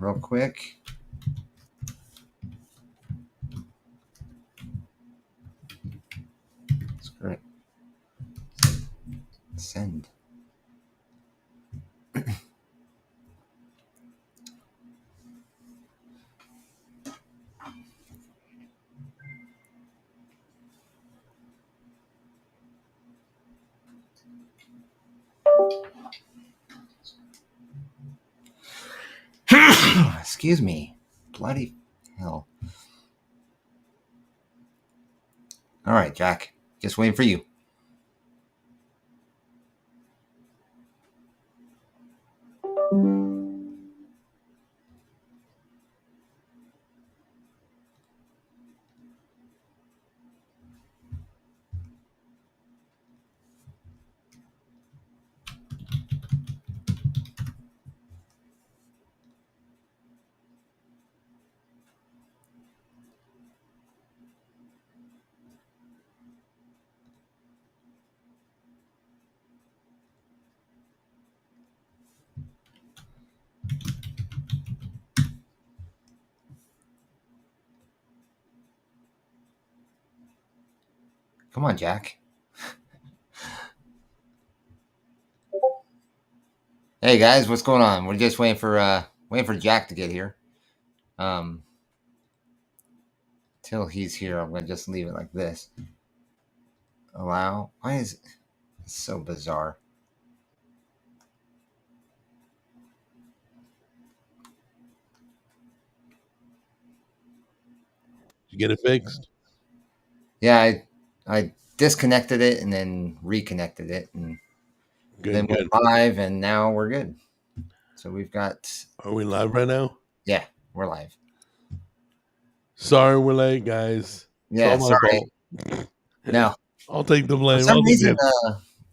real quick. That's great. Send. Excuse me. Bloody hell. All right, Jack. Just waiting for you. Come on, Jack. Hey guys, what's going on? We're just waiting for Jack to get here. Till he's here, I'm gonna just leave it like this. Allow. Why is it so bizarre? Did you get it fixed? Yeah, I disconnected it and then reconnected it and then went live, and now we're good. So we've got. Are we live right now? Yeah, we're live. Sorry, we're late, guys. Yeah, sorry. No, I'll take the blame.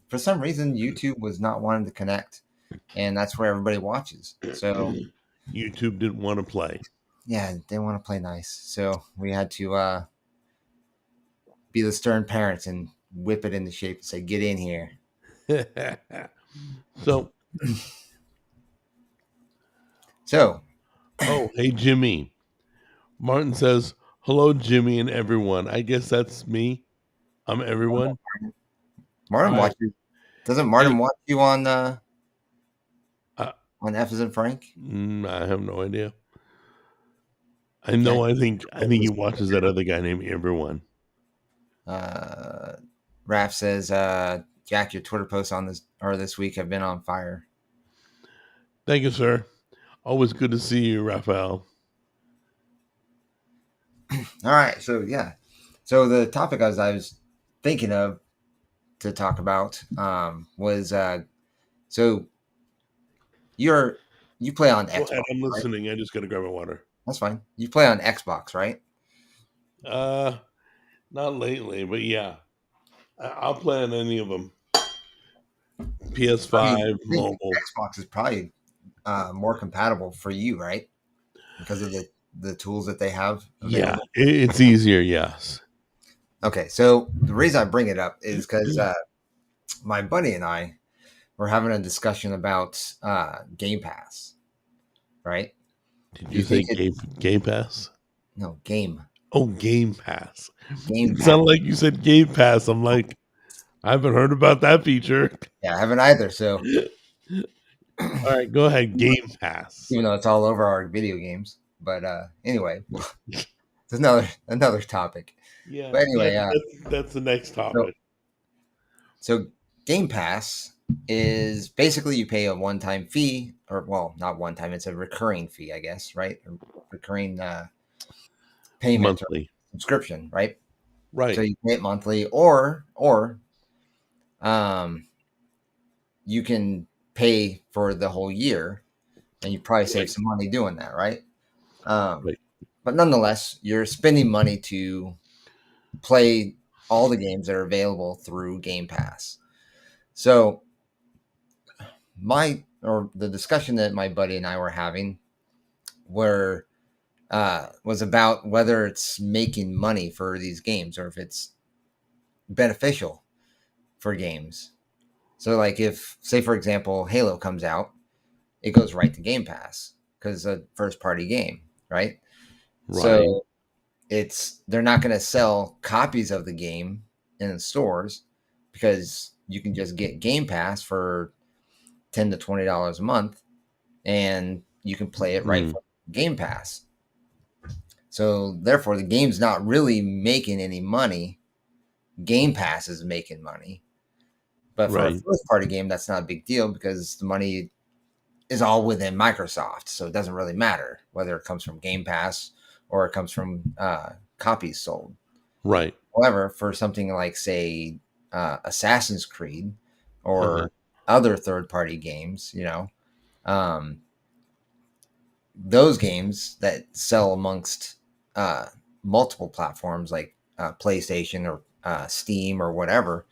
For some reason, YouTube was not wanting to connect, and that's where everybody watches. So YouTube didn't want to play. Yeah, they want to play nice. So we had to be the stern parents and whip it into shape and say, "Get in here." So. Oh, hey, Jimmy. Martin says, hello, Jimmy and everyone. I guess that's me. I'm everyone. Martin watches. Doesn't Martin watch you on F as in Frank? I have no idea. I know. I think he watches that other guy named Everyone. Raph says, Jack, your Twitter posts on this week have been on fire. Thank you, sir. Always good to see you, Raphael. All right, so yeah, so the topic I was thinking of to talk about was so you play on Xbox. Go ahead, I'm listening. Right? I just gotta grab my water. That's fine. You play on Xbox, right? Not lately, but yeah, I'll play on any of them. PS5, mobile. Xbox is probably more compatible for you, right? Because of the tools that they have available. Yeah, it's easier. Yes. Okay, so the reason I bring it up is because my buddy and I were having a discussion about Game Pass, right? Did you say Game Pass? No, Game. Oh, Game Pass. It sounded like you said Game Pass. I'm like, I haven't heard about that feature. Yeah, I haven't either. So, all right, go ahead. Game Pass. Even though it's all over our video games, but anyway, there's another topic. Yeah. But anyway, that's the next topic. So Game Pass is basically you pay a one-time fee, or well, not one time. It's a recurring fee, I guess, right? A recurring payment monthly subscription, right? Right. So you pay it monthly, or you can pay for the whole year, and you probably save some money doing that, right? Right. But nonetheless, you're spending money to play all the games that are available through Game Pass. So the discussion that my buddy and I were having was about whether it's making money for these games or if it's beneficial for games. So like if, say for example, Halo comes out, it goes right to Game Pass because it's a first party game, right? Right. So they're not going to sell copies of the game in the stores because you can just get Game Pass for $10 to $20 a month, and you can play it right from Game Pass. So therefore, the game's not really making any money. Game Pass is making money. But for a first party game, that's not a big deal because the money is all within Microsoft. So it doesn't really matter whether it comes from Game Pass or it comes from copies sold. Right. However, for something like, say, Assassin's Creed or other third party games, those games that sell amongst multiple platforms like PlayStation or Steam or whatever,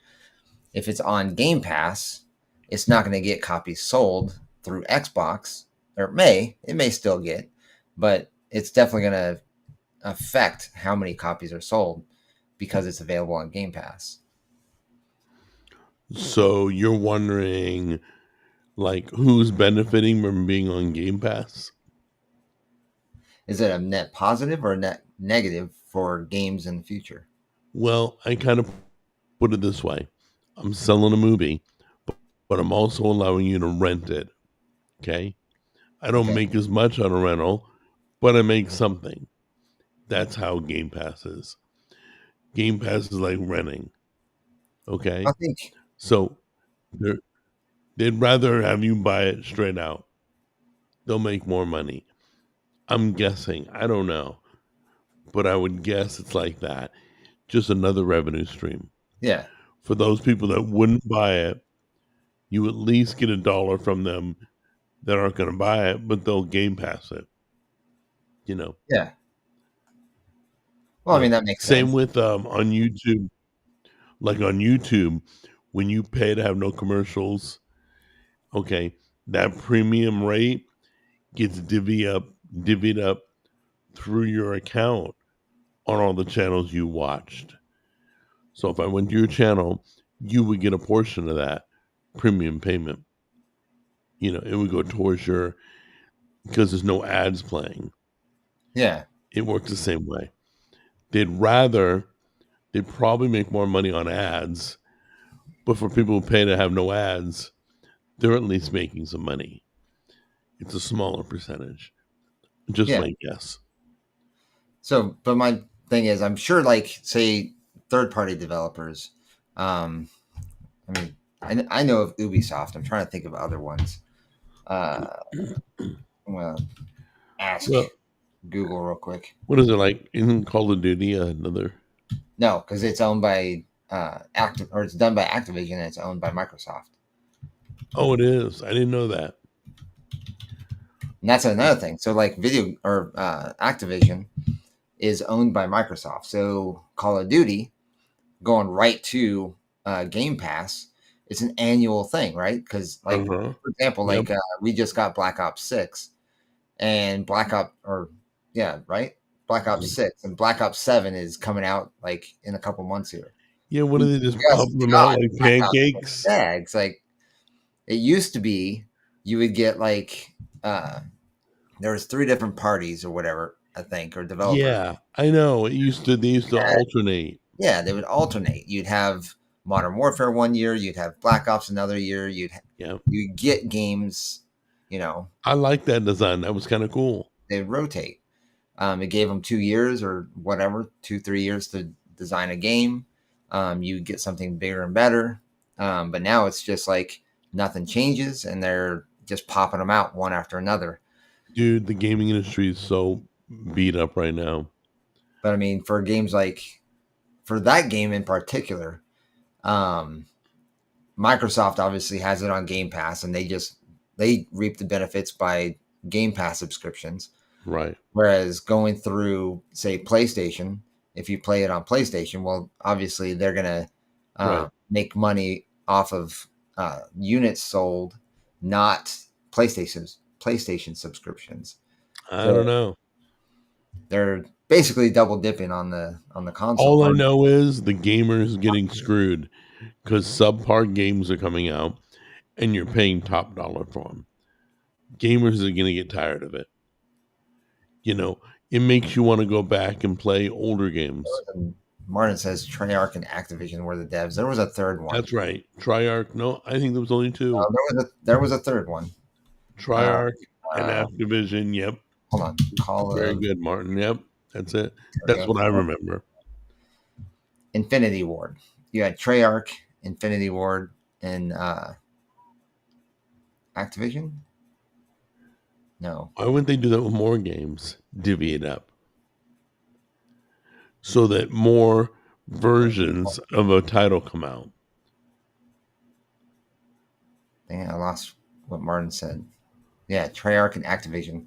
if it's on Game Pass, it's not going to get copies sold through Xbox, or it may still get, but it's definitely going to affect how many copies are sold because it's available on Game Pass. So you're wondering, like, who's benefiting from being on Game Pass? Is it a net positive or a net negative for games in the future? Well, I kind of put it this way. I'm selling a movie, but I'm also allowing you to rent it. Okay? I don't make as much on a rental, but I make something. That's how Game Pass is. Game Pass is like renting. Okay? I think so. They'd rather have you buy it straight out. They'll make more money. I'm guessing. I don't know. But I would guess it's like that. Just another revenue stream. Yeah. For those people that wouldn't buy it, you at least get $1 from them that aren't going to buy it, but they'll Game Pass it. Yeah. Well, I mean, that makes sense. Same with on YouTube. Like on YouTube, when you pay to have no commercials, that premium rate gets divvied up through your account on all the channels you watched. So if I went to your channel, you would get a portion of that premium payment. It would go towards because there's no ads playing. Yeah. It works the same way. They'd probably make more money on ads, but for people who pay to have no ads, they're at least making some money. It's a smaller percentage. Just my guess. So, but my thing is, I'm sure, like, say, third-party developers. I mean, I know of Ubisoft. I'm trying to think of other ones. Well, ask Google real quick. What is it like? Isn't Call of Duty another? No, because it's owned by it's done by Activision, and it's owned by Microsoft. Oh, it is. I didn't know that. And that's another thing. So, like, Activision is owned by Microsoft. So, Call of Duty going right to Game Pass, it's an annual thing, right? Because, like, for example, like we just got Black Ops 6 and Black Ops 6 and Black Ops 7 is coming out like in a couple months here. Yeah, what are they just pumping them out like pancakes? Yeah, it's like it used to be you would get like there was 3 different parties or whatever, I think, or developers. Yeah, I know. They used to alternate. Yeah, they would alternate. You'd have Modern Warfare one year, you'd have Black Ops another year, you'd get games, I like that design. That was kind of cool. They rotate. It gave them 2 years or whatever, 2-3 years to design a game. You get something bigger and better. But now it's just like nothing changes, and they're just popping them out one after another. Dude, the gaming industry is so beat up right now. But I mean, for games like, for that game in particular, Microsoft obviously has it on Game Pass, and they reap the benefits by Game Pass subscriptions. Right. Whereas going through, say, PlayStation, if you play it on PlayStation, well, obviously they're going to make money off of units sold, not PlayStation subscriptions. I don't know. They're basically double dipping on the console. All I know is the gamers getting screwed because subpar games are coming out and you're paying top dollar for them. Gamers are going to get tired of it. You know, it makes you want to go back and play older games. Martin says Treyarch and Activision were the devs. There was a third one. That's right. Treyarch. No, I think there was only two. There was a third one. Treyarch and Activision. Yep. Hold on. Very good, Martin. Yep. That's it. That's what I remember. Infinity Ward. You had Treyarch, Infinity Ward, and Activision? No. Why wouldn't they do that with more games? Divvy it up. So that more versions of a title come out. Dang, I lost what Martin said. Yeah, Treyarch and Activision.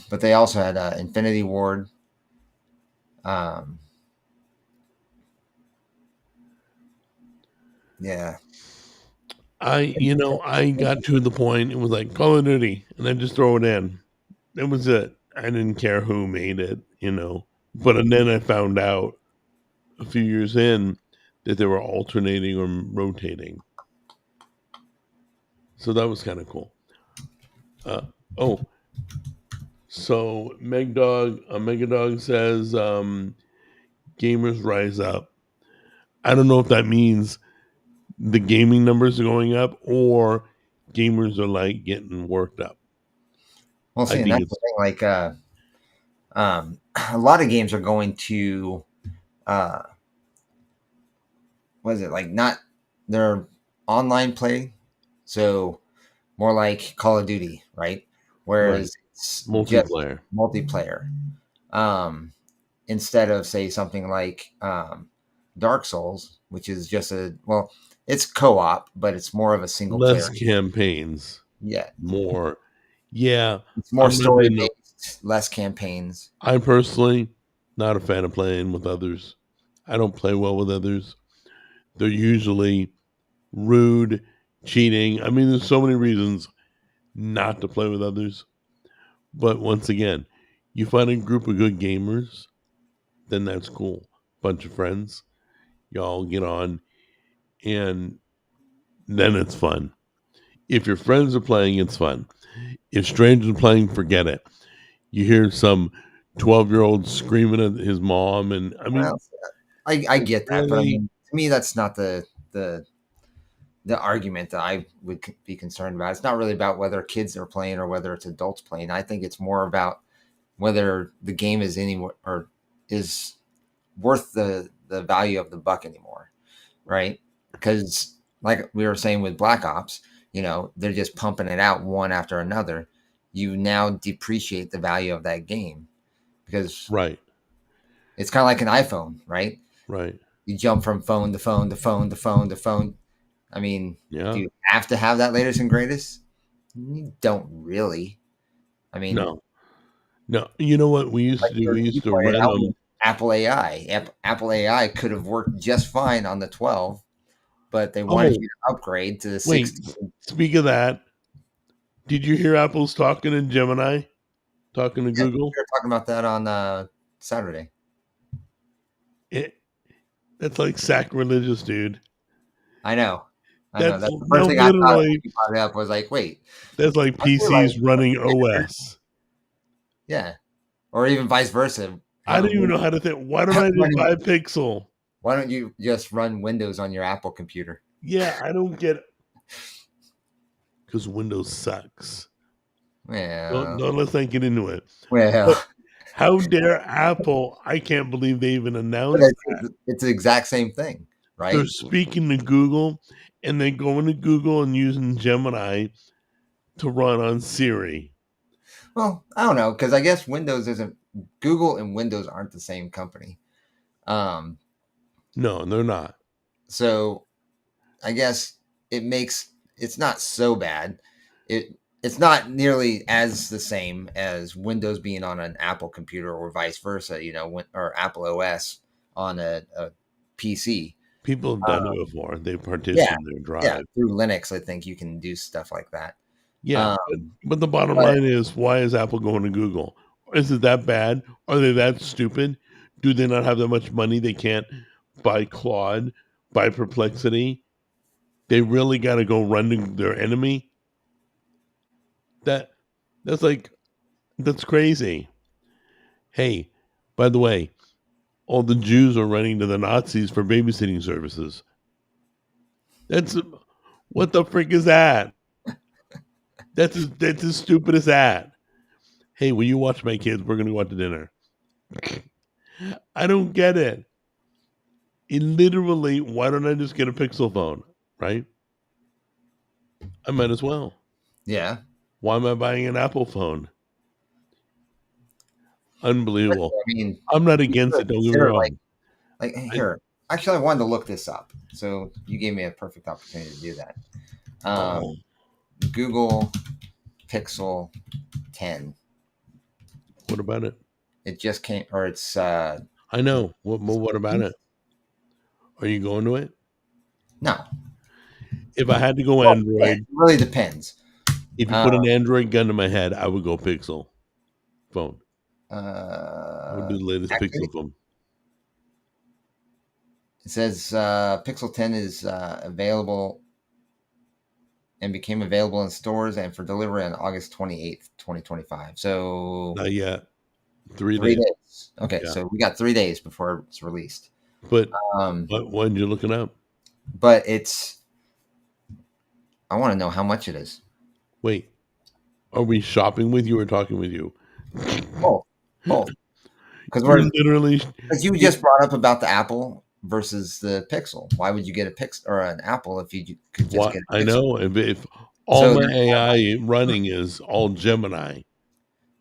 But they also had Infinity Ward. Yeah. I got to the point, it was like Call of Duty, and I just throw it in. That was it. I didn't care who made it, But then I found out a few years in that they were alternating or rotating. So that was kind of cool. So Megadog says gamers rise up. I don't know if that means the gaming numbers are going up or gamers are like getting worked up. Well, see, and that's the thing. Like, a lot of games are going to, what is it? Like, not their online play, so more like Call of Duty, right? Whereas it's multiplayer. Instead of say something like Dark Souls, which is just it's co-op, but it's more of a single less player. campaigns. Yeah. More. Yeah. It's more story based, less campaigns. I'm personally not a fan of playing with others. I don't play well with others. They're usually rude, cheating. I mean, there's so many reasons not to play with others. But once again, you find a group of good gamers, then that's cool. Bunch of friends, y'all get on, and then it's fun. If your friends are playing, it's fun. If strangers are playing, forget it. You hear some 12-year-old screaming at his mom, and I mean, I get that, but I mean, to me, that's not the argument that I would be concerned about. It's not really about whether kids are playing or whether it's adults playing. I think it's more about whether the game is or is worth the value of the buck anymore, right? Because like we were saying with Black Ops, they're just pumping it out one after another. You now depreciate the value of that game because it's kind of like an iPhone, right? Right. You jump from phone to phone to phone to phone to phone. I mean, do you have to have that latest and greatest? You don't really. I mean, no. You know what we used to do? We used to rent them. Apple AI. Apple AI could have worked just fine on the 12, but they wanted you to upgrade to the 16. Speak of that, did you hear Apple's talking in Gemini? Talking to Google? We were talking about that on Saturday. That's like sacrilegious, dude. I know. That's the first thing I thought when you brought it up was like, wait. That's like PCs running OS. Yeah. Or even vice versa. I don't even know how to think. Why don't I do 5-pixel? Why don't you just run Windows on your Apple computer? Yeah, I don't get it. Because Windows sucks. Yeah. Let's not get into it. Well, but how dare Apple? I can't believe they even announced that. It's the exact same thing, right? They're speaking to Google, and they go into Google and using Gemini to run on Siri. Well, I don't know, because I guess Google and Windows aren't the same company. No, they're not. So I guess it's not so bad. It's not nearly as the same as Windows being on an Apple computer or vice versa, or Apple OS on a PC. People have done it before. They've partitioned their drive. Yeah, through Linux, I think you can do stuff like that. Yeah, but the bottom line is, why is Apple going to Google? Is it that bad? Are they that stupid? Do they not have that much money they can't buy Claude, buy Perplexity? They really got to go run to their enemy? That's like That's crazy. Hey, by the way, all the Jews are running to the Nazis for babysitting services. That's what the frick is that? That's as stupid as that. Hey, will you watch my kids? We're gonna go out to dinner. I don't get it. It literally, why don't I just get a Pixel phone? Right? I might as well. Yeah. Why am I buying an Apple phone? Unbelievable. I mean, I'm not against it. Don't get me consider wrong. like I, here. Actually, I wanted to look this up, so you gave me a perfect opportunity to do that. oh, Google Pixel 10. what about it? It just came, or it's I know. What about it? Are you going to it? no. If I had to go Well, yeah, it Android, really depends. if you Uh, put an Android gun to my head, I would go Pixel phone. I would do the latest actually, Pixel phone. it says Pixel 10 is available and became available in stores and for delivery on August 28th, 2025. So Not yet. 3 days. 3 days. Okay, Yeah. so we got 3 days before it's released. But Um, when you're looking up, but I want to know how much it is. wait, are we shopping with you or talking with you? Both, both, because You're literally, because you you, just brought up about the Apple versus the Pixel. Why would you get a Pixel or an Apple if you could just what get a I Pixel? know, if all So my there's AI running is all Gemini,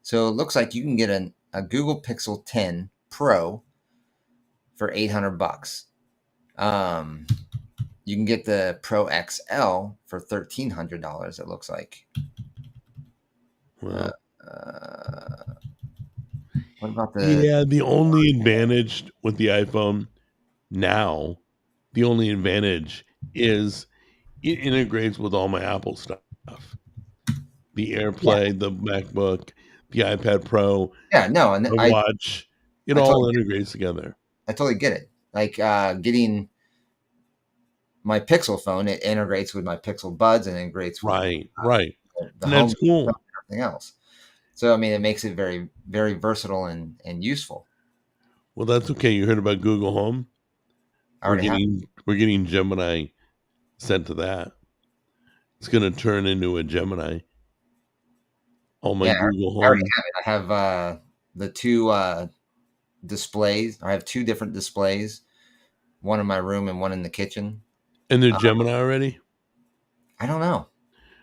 so it looks like you can get a Google Pixel 10 Pro for $800. Um, you can get the Pro XL for $1,300. It looks like. Uh, well, uh, what about the? yeah, the only advantage with the iPhone now, the only advantage is it integrates with all my Apple stuff. The Yeah, AirPlay, the MacBook, the iPad Pro, yeah, no, and the watch, it I all totally integrates together. I totally get it. Like getting my Pixel phone, it integrates with my Pixel Buds and integrates with Right, right. the And that's home and cool. everything else. So I mean, it makes it very very versatile and useful. Well, that's okay. You heard about Google Home? I already have. We're getting Gemini sent to that. It's going to turn into a Gemini. All my Yeah, Google I already Home. have it. I have the two displays. I have two different displays, one in my room and one in the kitchen. And they're Uh, Gemini already? I don't know.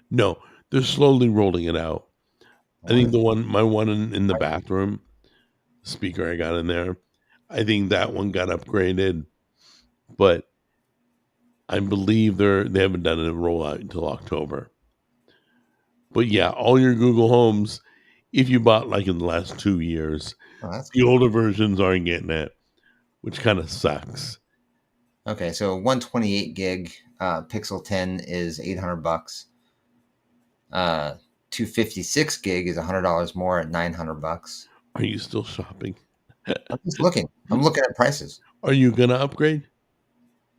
No, they're slowly rolling it out. I think One, my one in the bathroom speaker I got in there, I think that one got upgraded, but I believe they haven't done a rollout until October. But yeah, all your Google Homes, if you bought like in the last 2 years, oh, that's the cool. older versions aren't getting it, which kind of sucks. Okay, so 128 gig Pixel 10 is $800. 256 gig is $100 more at $900. Are you still shopping? I'm just looking. I'm looking at prices. Are you gonna upgrade?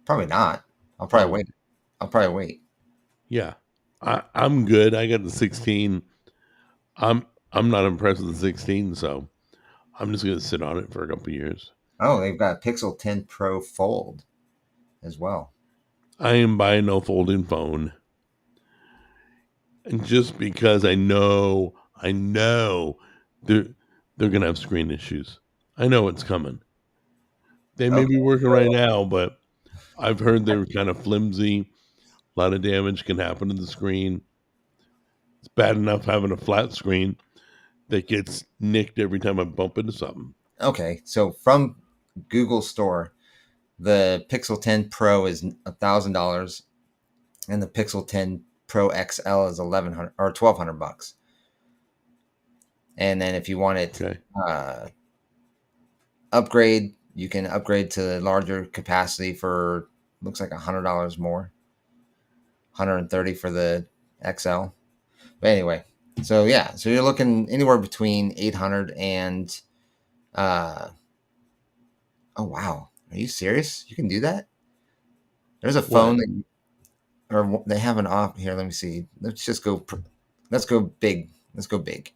Probably not. I'll probably Oh, wait. I'll probably wait. yeah. I'm good. I got the 16. I'm not impressed with the 16, so I'm just gonna sit on it for a couple years. Oh, they've got Pixel 10 Pro Fold as well. I am buying no folding phone. And just because I know they're they're gonna have screen issues. I know it's coming. They may be Okay. working right now, but I've heard they're kind of flimsy. A lot of damage can happen to the screen. It's bad enough having a flat screen that gets nicked every time I bump into something. Okay. So from Google Store, the Pixel 10 Pro is $1,000, and the Pixel 10 Pro XL is 1,100 or $1,200. And then if you want it Okay. uh, upgrade, you can upgrade to larger capacity for looks like $100 more, 130 for the XL. But anyway, so yeah, so you're looking anywhere between 800 and uh oh wow, are you serious? You can do that? There's a What? phone that or they have an off here. Let me see. Let's just go. Let's go big. Let's go big.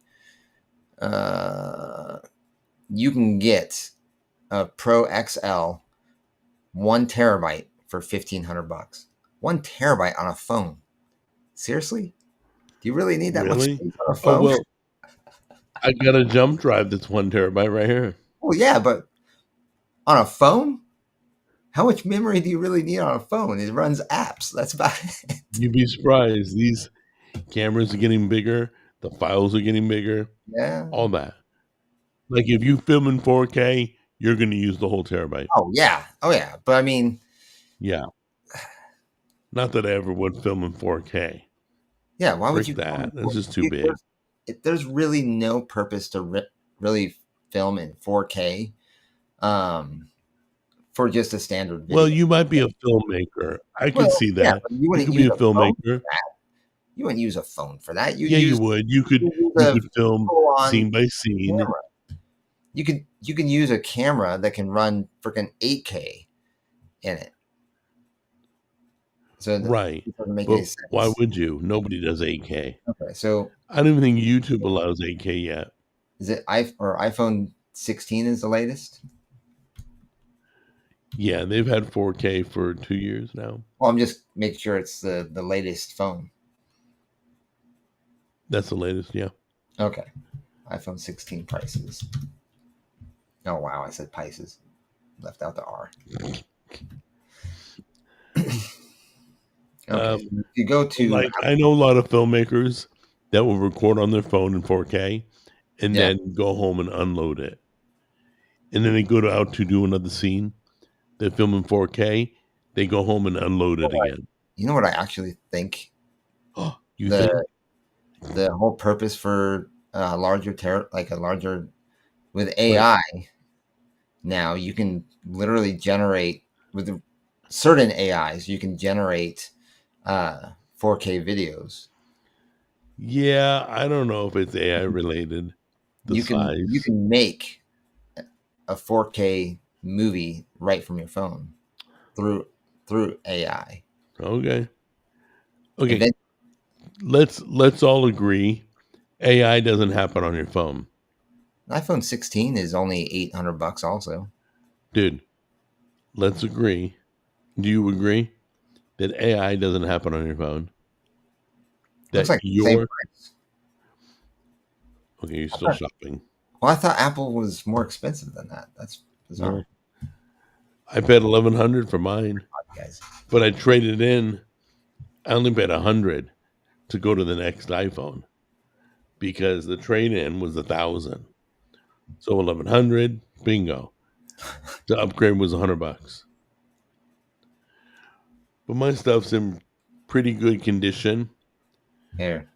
You can get a Pro XL 1 terabyte for $1,500. 1 terabyte on a phone. Seriously? Do you really need that much Really? space on a Oh phone? well, I got a jump drive that's 1 terabyte right here. Well, yeah, but on a phone? How much memory do you really need on a phone? It runs apps. That's about it. You'd be surprised. These cameras are getting bigger. The files are getting bigger. Yeah. All that. Like if you film in 4K, you're going to use the whole terabyte. Oh yeah. Oh yeah. But I mean, Yeah. Not that I ever would film in 4K. yeah. Why would Frick you? that? That's just too big. There's really no purpose to really film in 4K for just a standard video. Well, you might be a filmmaker. I can see Yeah, that. but you You wouldn't could be use a a phone for filmmaker. that. You wouldn't use a phone for that. Yeah, you would. You could film full-on scene by scene. camera. You can use a camera that can run freaking 8K in it. So Right. it doesn't make But any sense. why would you? Nobody does 8K. Okay, so I don't even think YouTube allows 8K yet. is it iPhone 16 is the latest? Yeah, they've had 4K for 2 years now. Well, I'm just making sure it's the latest phone. That's the latest, yeah. Okay. iPhone 16 prices. Oh wow, I said prices. Left out the R. Okay. If you go to like I know a lot of filmmakers that will record on their phone in 4K and then go home and unload it. And then they go out to do another scene. They film in 4K. They go home and unload it again. You know what I actually think? You think? The whole purpose for with AI now you can literally generate with certain AIs you can generate 4K videos. Yeah, I don't know if it's AI related. You can make a 4K movie right from your phone through AI. Okay. Then, let's all agree AI doesn't happen on your phone. iPhone 16 is only $800 also. Dude, let's agree. Do you agree that AI doesn't happen on your phone? That looks like the same price. Okay, you're still shopping. Well, I thought Apple was more expensive than that. That's bizarre. No. I paid $1,100 for mine, but I traded in. I only paid $100 to go to the next iPhone because the trade-in was $1,000. So $1,100, bingo. The upgrade was $100. But my stuff's in pretty good condition. Here.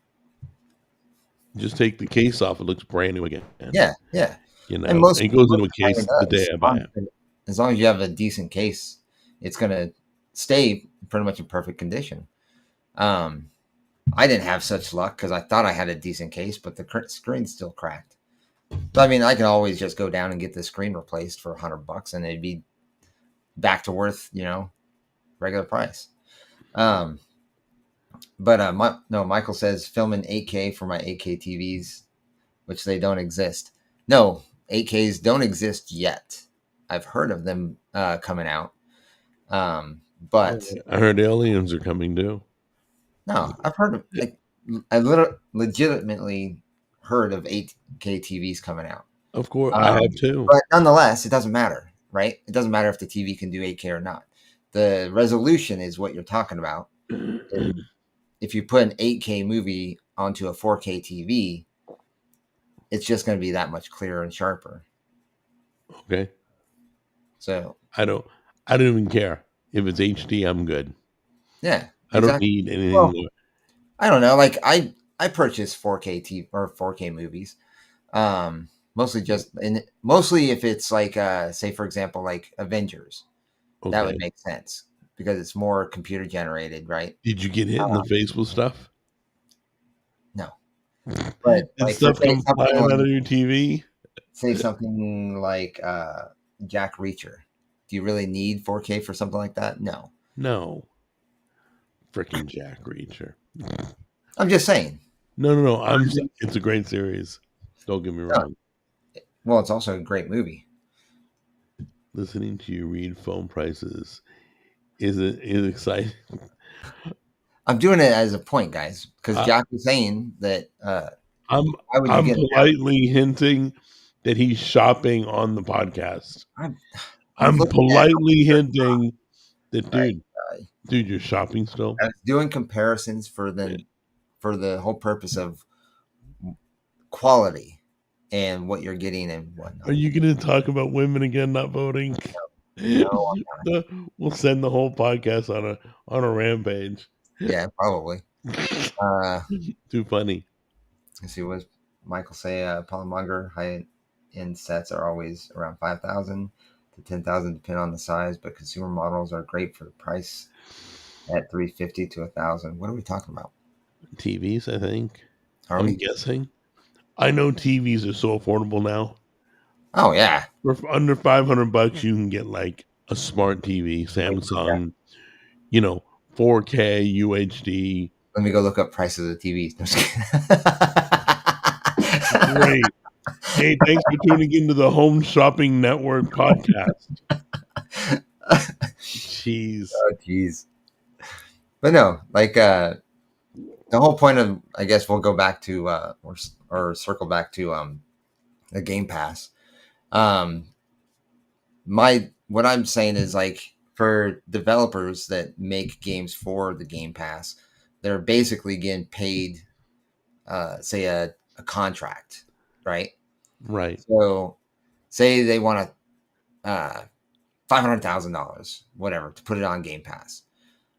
Just take the case off; it looks brand new again. Yeah, yeah. You know, and it goes into a case the day I buy it. As long as you have a decent case, it's gonna stay pretty much in perfect condition. I didn't have such luck because I thought I had a decent case, but the screen's still cracked. But I mean, I can always just go down and get the screen replaced for $100, and it'd be back to worth, regular price. But Michael says film in 8K for my 8K TVs, which they don't exist. No, 8Ks don't exist yet. I've heard of them coming out, but I heard aliens are coming too. No, I've heard of I legitimately heard of 8K TVs coming out. Of course, I have too. But nonetheless, it doesn't matter, right? It doesn't matter if the TV can do 8K or not. The resolution is what you're talking about. If you put an 8K movie onto a 4K TV, it's just going to be that much clearer and sharper. Okay. So I don't even care if it's HD. I'm good. Yeah. I don't need anything more. I don't know. Like I purchase 4K TV or 4K movies. Mostly if it's like say for example like Avengers. Okay. That would make sense because it's more computer generated, right? Did you get hit in the face with stuff? No. But did stuff come flying out of your TV? Say something like Jack Reacher. Do you really need 4K for something like that? No. No. Freaking Jack Reacher. I'm just saying. No. It's a great series. Don't get me No. wrong. Well, it's also a great movie. Listening to you read phone prices is exciting. I'm doing it as a point, guys, because I, Jack was saying that. I'm Why would you I'm get it politely hinting that he's shopping on the podcast. now? I was I'm looking at how politely much they're- hinting that, right. dude, you're shopping still. I was doing comparisons for the whole purpose of quality and what you're getting and whatnot. Are you going to talk about women again not voting? No, We'll send the whole podcast on a rampage. yeah, probably. Too funny. Let's see, what does Michael say? Polymonger high-end sets are always around 5,000 to 10,000, depending on the size, but consumer models are great for the price at 350 to 1,000. What are we talking about? TVs, I think. Are we? Guessing. I know TVs are so affordable now. Oh yeah. For under $500, you can get like a smart TV, Samsung, 4K UHD. Let me go look up prices of TVs. No, just kidding. Great. Hey, thanks for tuning into the Home Shopping Network podcast. Jeez. Oh, jeez. But no, like the whole point of, I guess we'll go back to or circle back to the Game Pass. What I'm saying is, like, for developers that make games for the Game Pass, they're basically getting paid, say a contract, right? Right. So, say they want $500,000, whatever, to put it on Game Pass.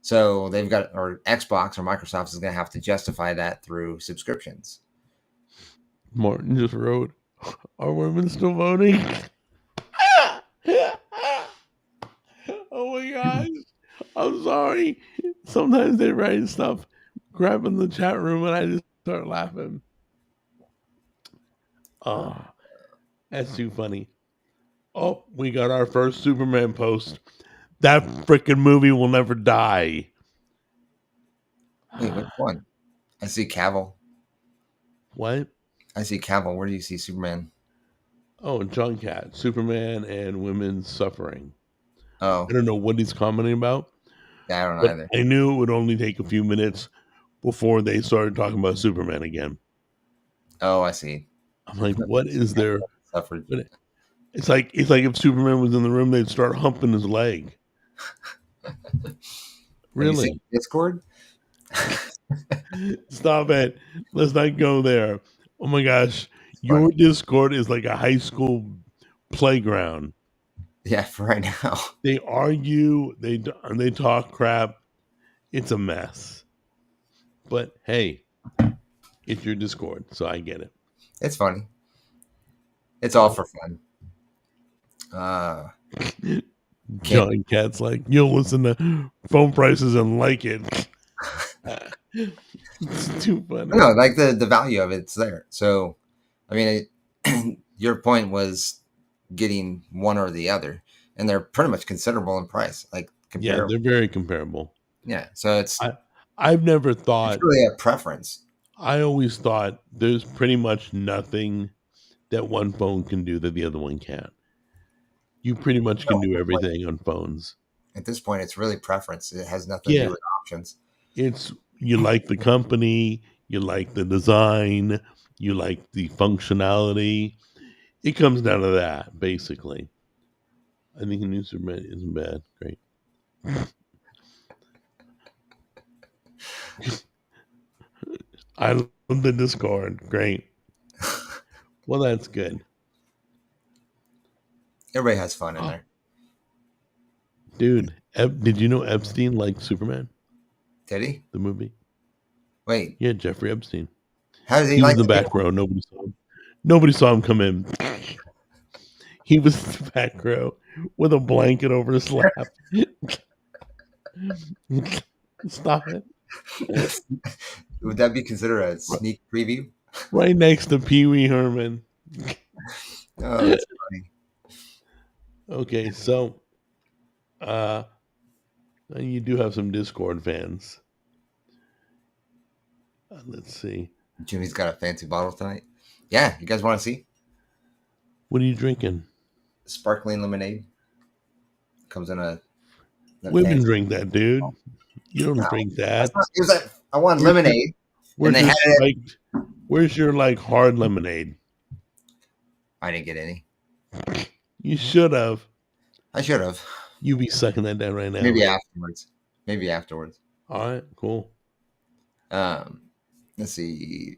So they've got, or Xbox or Microsoft is going to have to justify that through subscriptions. Martin just wrote, "Are women still voting?" Oh my gosh. I'm sorry. Sometimes they write stuff, grab in the chat room, and I just start laughing. Oh, that's too funny. Oh, we got our first Superman post. That freaking movie will never die. Wait, which one? I see Cavill. What? I see Cavill. Where do you see Superman? Oh, John Cat, Superman and women's suffering. Oh, I don't know what he's commenting about. yeah, I don't know But either. I knew it would only take a few minutes before they started talking about Superman again. Oh, I see. I'm like, what is there? Suffered. But it's like if Superman was in the room, they'd start humping his leg. Really? Discord? Stop it. Let's not go there. Oh my gosh. Your Discord is like a high school playground. Yeah, for right now. They argue, they talk crap. It's a mess. But hey, it's your Discord, so I get it. It's funny. It's all for fun. John Cat's like, you'll listen to phone prices and like it. It's too funny. No, like the value of it's there. So, I mean, your point was getting one or the other, and they're pretty much considerable in price. Like, yeah, they're very comparable. Yeah, so it's. I've never thought. It's really a preference. I always thought there's pretty much nothing that one phone can do that the other one can't. You pretty much can do everything on phones. At this point, it's really preference. It has nothing to do with options. It's you like the company, you like the design, you like the functionality. It comes down to that, basically. I think the new Superman isn't bad. Great. I love the Discord. Great. Well, that's good. Everybody has fun in there. Dude, did you know Epstein liked Superman? Did he? The movie? Wait. Yeah, Jeffrey Epstein. How did he was like in the back row. Nobody saw him. Nobody saw him come in. He was in the back row with a blanket over his lap. Stop it. Would that be considered a sneak preview? Right next to Pee Wee Herman. Oh, that's funny. Okay, so you do have some Discord fans. Let's see. Jimmy's got a fancy bottle tonight. Yeah, you guys want to see? What are you drinking? Sparkling lemonade comes in a Women can. drink that, dude. You don't No, drink that's that. not. It was like, I wanted Where's your lemonade, and where's they your had it. spiked? Where's your like hard lemonade? I didn't get any. You should have. I should have. You be sucking that down right now. Maybe afterwards. Maybe afterwards. All right, cool. Um, let's see.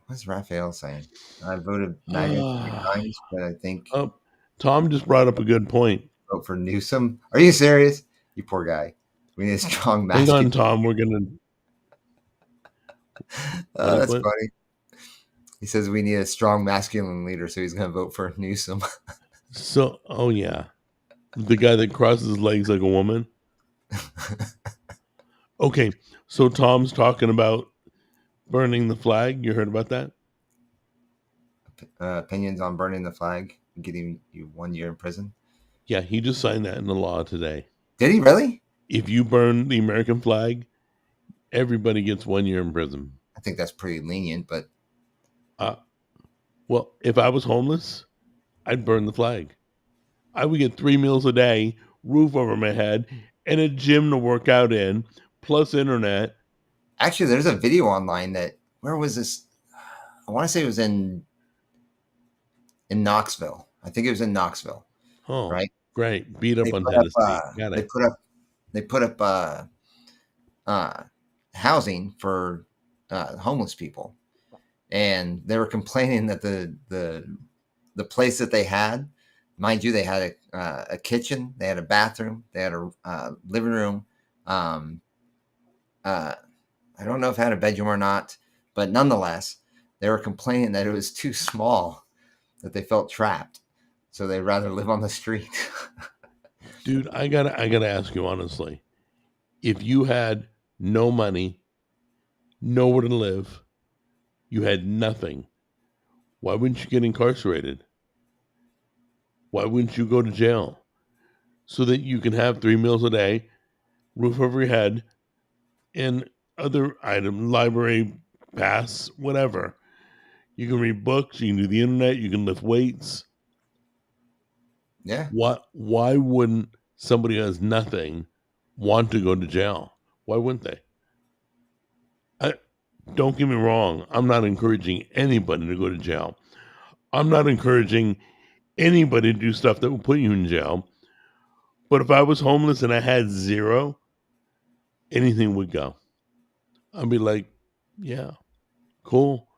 What's Raphael saying? I voted 93 times, but I think Oh, Tom just brought up a good point. vote for Newsom. Are you serious? You poor guy. We need a strong Hang on, masculine. Tom. We're gonna. That's What? funny. He says we need a strong masculine leader, so he's going to vote for Newsom. So, oh yeah, the guy that crosses his legs like a woman. Okay, so Tom's talking about burning the flag. You heard about that? Opinions on burning the flag, getting you 1 year in prison. Yeah, he just signed that into law today. Did he really? If you burn the American flag, everybody gets 1 year in prison. I think that's pretty lenient, but Well, if I was homeless, I'd burn the flag. I would get 3 meals a day, roof over my head, and a gym to work out in, plus internet. actually, there's a video online that, where was this? I want to say it was in Knoxville. I think it was in Knoxville, Oh, right? great. Beat up They on put up, Tennessee. Got they it. put up housing for homeless people, and they were complaining that the place that they had, mind you, they had a kitchen, they had a bathroom, they had a living room. I don't know if it had a bedroom or not, but nonetheless, they were complaining that it was too small, that they felt trapped, so they'd rather live on the street. Dude, I gotta ask you honestly. If you had no money, nowhere to live, you had nothing, why wouldn't you get incarcerated? Why wouldn't you go to jail? So that you can have 3 meals a day, roof over your head, and other item, library pass, whatever. You can read books, you can do the internet, you can lift weights. Yeah. Why wouldn't somebody who has nothing want to go to jail? Why wouldn't they? Don't get me wrong. I'm not encouraging anybody to go to jail. I'm not encouraging anybody to do stuff that will put you in jail. But if I was homeless and I had zero, anything would go. I'd be like, yeah, cool.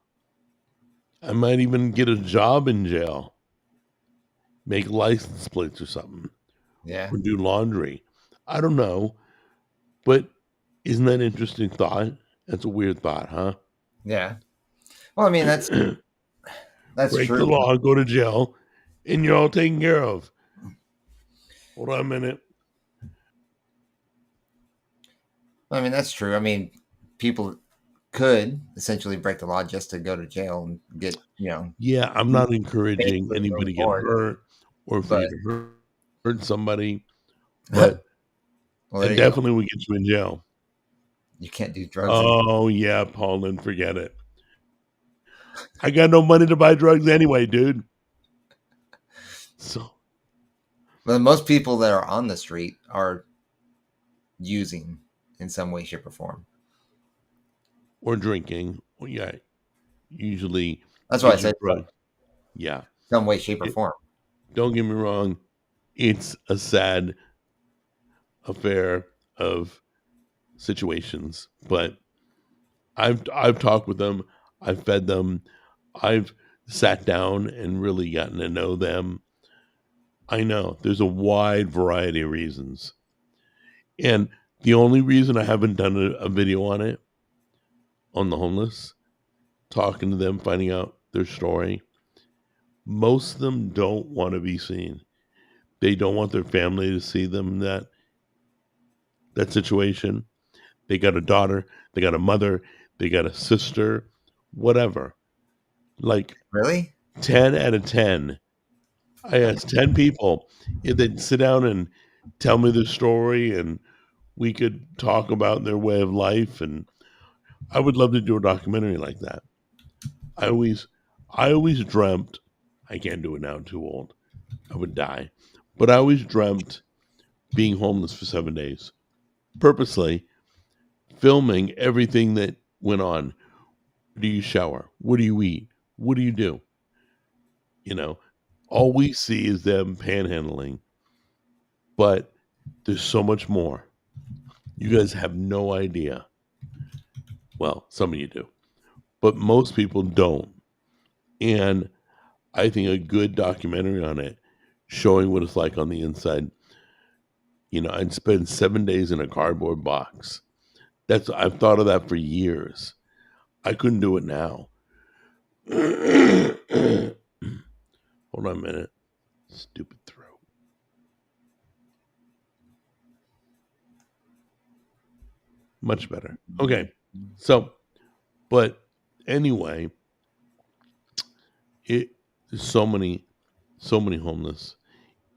I might even get a job in jail, make license plates or something, Yeah. or do laundry. I don't know. But isn't that an interesting thought? That's a weird thought, huh? Yeah. Well, I mean, that's Break true. the law, go to jail, and you're all taken care of. Hold on a minute. I mean, that's true. I mean, people could essentially break the law just to go to jail and get, Yeah, I'm not encouraging anybody to get hurt or for you to hurt somebody, but well, it definitely would get you in jail. You can't do drugs. Oh, yeah, Paulin, forget it. I got no money to buy drugs anyway, dude. So, well, most people that are on the street are using in some way, shape, or form, or drinking. Well, yeah, usually. That's why I said drugs. Yeah, some way, shape, or form. Don't get me wrong; it's a sad affair of situations, but I've talked with them, I've fed them, I've sat down and really gotten to know them. I know there's a wide variety of reasons, and the only reason I haven't done a video on it, on the homeless, talking to them, finding out their story, most of them don't want to be seen. They don't want their family to see them in that situation. They got a daughter, they got a mother, they got a sister, whatever. Like, really? 10 out of 10. I asked 10 people if they'd sit down and tell me their story and we could talk about their way of life. And I would love to do a documentary like that. I always I always dreamt, I can't do it now, I'm too old. I would die. But I always dreamt being homeless for 7 days, purposely filming everything that went on. Do you shower? What do you eat? What do you do? You know, all we see is them panhandling, but there's so much more. You guys have no idea. Well, some of you do, but most people don't. And I think a good documentary on it, showing what it's like on the inside. I'd spend 7 days in a cardboard box. I've thought of that for years. I couldn't do it now. Hold on a minute. Stupid throat. Much better. Okay. So, but anyway, there's so many homeless.